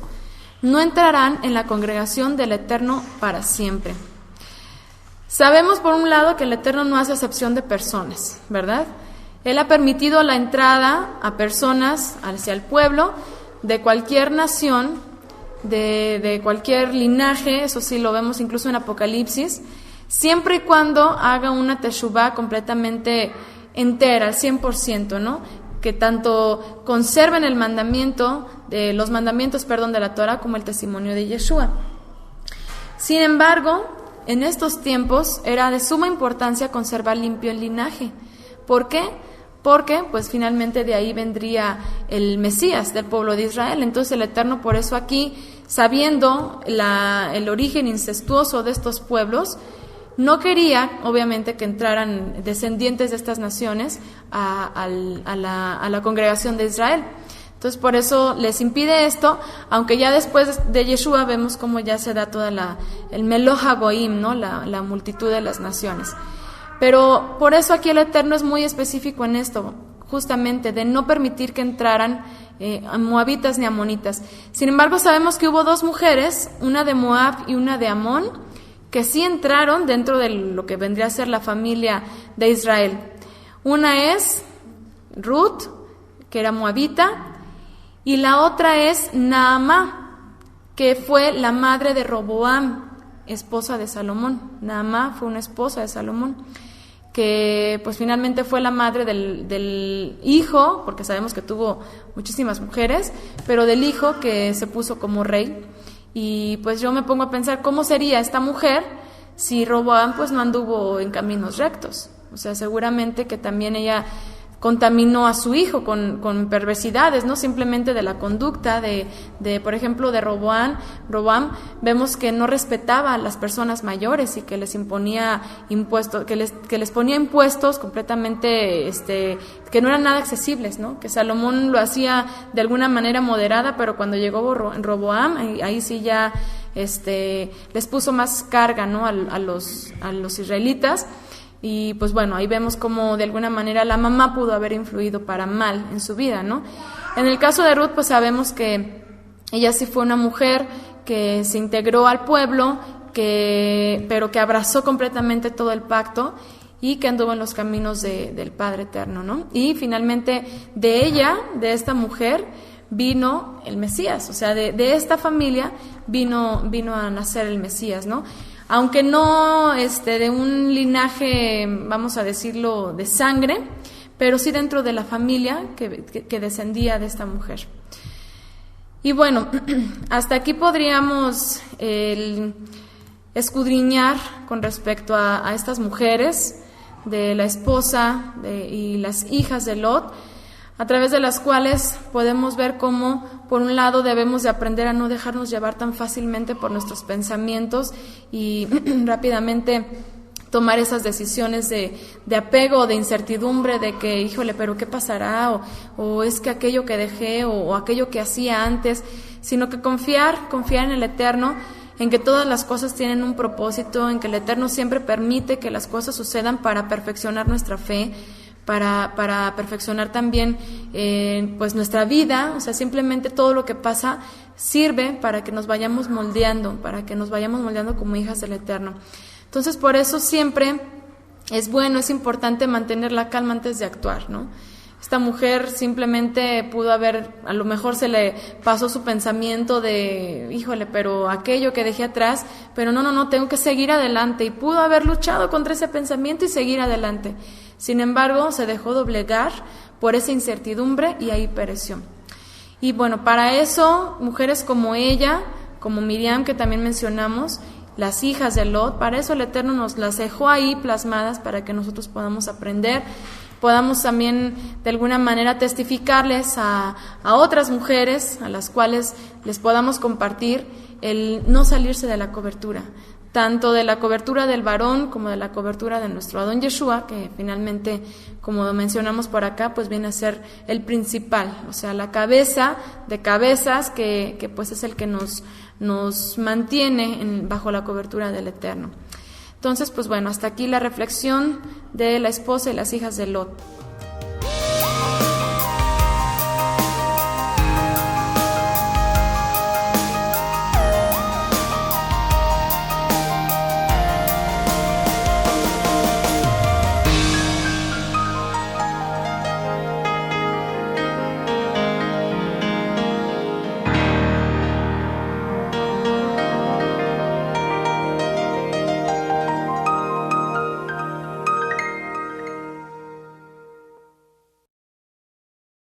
No entrarán en la congregación del Eterno para siempre. Sabemos por un lado que el Eterno no hace acepción de personas, ¿verdad? Él ha permitido la entrada a personas hacia el pueblo de cualquier nación, de cualquier linaje, eso sí lo vemos incluso en Apocalipsis, siempre y cuando haga una teshuvá completamente entera, al 100%, ¿no? Que tanto conserven el mandamiento, los mandamientos de la Torah como el testimonio de Yeshua. Sin embargo, en estos tiempos era de suma importancia conservar limpio el linaje. ¿Por qué? Porque pues finalmente de ahí vendría el Mesías del pueblo de Israel. Entonces el Eterno, por eso aquí, sabiendo el origen incestuoso de estos pueblos, no quería, obviamente, que entraran descendientes de estas naciones a la congregación de Israel. Entonces, por eso les impide esto, aunque ya después de Yeshua vemos cómo ya se da toda el Meloh HaGoim, ¿no? La multitud de las naciones. Pero por eso aquí el Eterno es muy específico en esto, justamente, de no permitir que entraran moabitas ni amonitas. Sin embargo, sabemos que hubo 2 mujeres, una de Moab y una de Amón, que sí entraron dentro de lo que vendría a ser la familia de Israel. Una es Ruth, que era moabita, y la otra es Naamá, que fue la madre de Roboam, esposa de Salomón. Naamá fue una esposa de Salomón, que pues finalmente fue la madre del hijo, porque sabemos que tuvo muchísimas mujeres, pero del hijo que se puso como rey. Y pues yo me pongo a pensar cómo sería esta mujer si Roboam pues no anduvo en caminos rectos. O sea, seguramente que también ella contaminó a su hijo con perversidades, no simplemente de la conducta de por ejemplo, de Roboam, vemos que no respetaba a las personas mayores y que les imponía impuestos, que les ponía impuestos completamente que no eran nada accesibles, ¿no? Que Salomón lo hacía de alguna manera moderada, pero cuando llegó Roboam, ahí sí ya les puso más carga, ¿no? a los israelitas. Y pues bueno, ahí vemos cómo de alguna manera la mamá pudo haber influido para mal en su vida, ¿no? En el caso de Ruth, pues sabemos que ella sí fue una mujer que se integró al pueblo, pero que abrazó completamente todo el pacto y que anduvo en los caminos del Padre Eterno, ¿no? Y finalmente de ella, de esta mujer, vino el Mesías, o sea, de esta familia vino a nacer el Mesías, ¿no? Aunque no de un linaje, vamos a decirlo, de sangre, pero sí dentro de la familia que descendía de esta mujer. Y bueno, hasta aquí podríamos escudriñar con respecto a estas mujeres, de la esposa y las hijas de Lot, a través de las cuales podemos ver cómo, por un lado, debemos de aprender a no dejarnos llevar tan fácilmente por nuestros pensamientos y rápidamente tomar esas decisiones de apego o de incertidumbre, de que, híjole, pero ¿qué pasará? O es que aquello que dejé o aquello que hacía antes, sino que confiar en el Eterno, en que todas las cosas tienen un propósito, en que el Eterno siempre permite que las cosas sucedan para perfeccionar nuestra fe, para perfeccionar también pues nuestra vida. O sea, simplemente todo lo que pasa sirve para que nos vayamos moldeando, como hijas del Eterno. Entonces, por eso siempre es importante mantener la calma antes de actuar, ¿no? Esta mujer simplemente pudo haber, a lo mejor se le pasó su pensamiento de, híjole, pero aquello que dejé atrás, pero no, tengo que seguir adelante, y pudo haber luchado contra ese pensamiento y seguir adelante. Sin embargo, se dejó doblegar por esa incertidumbre y ahí pereció. Y bueno, para eso, mujeres como ella, como Miriam, que también mencionamos, las hijas de Lot, para eso el Eterno nos las dejó ahí plasmadas para que nosotros podamos aprender, podamos también de alguna manera testificarles a otras mujeres a las cuales les podamos compartir el no salirse de la cobertura, tanto de la cobertura del varón como de la cobertura de nuestro Adón Yeshua, que finalmente, como mencionamos por acá, pues viene a ser el principal, o sea, la cabeza de cabezas, que pues es el que nos mantiene bajo la cobertura del Eterno. Entonces, pues bueno, hasta aquí la reflexión de la esposa y las hijas de Lot.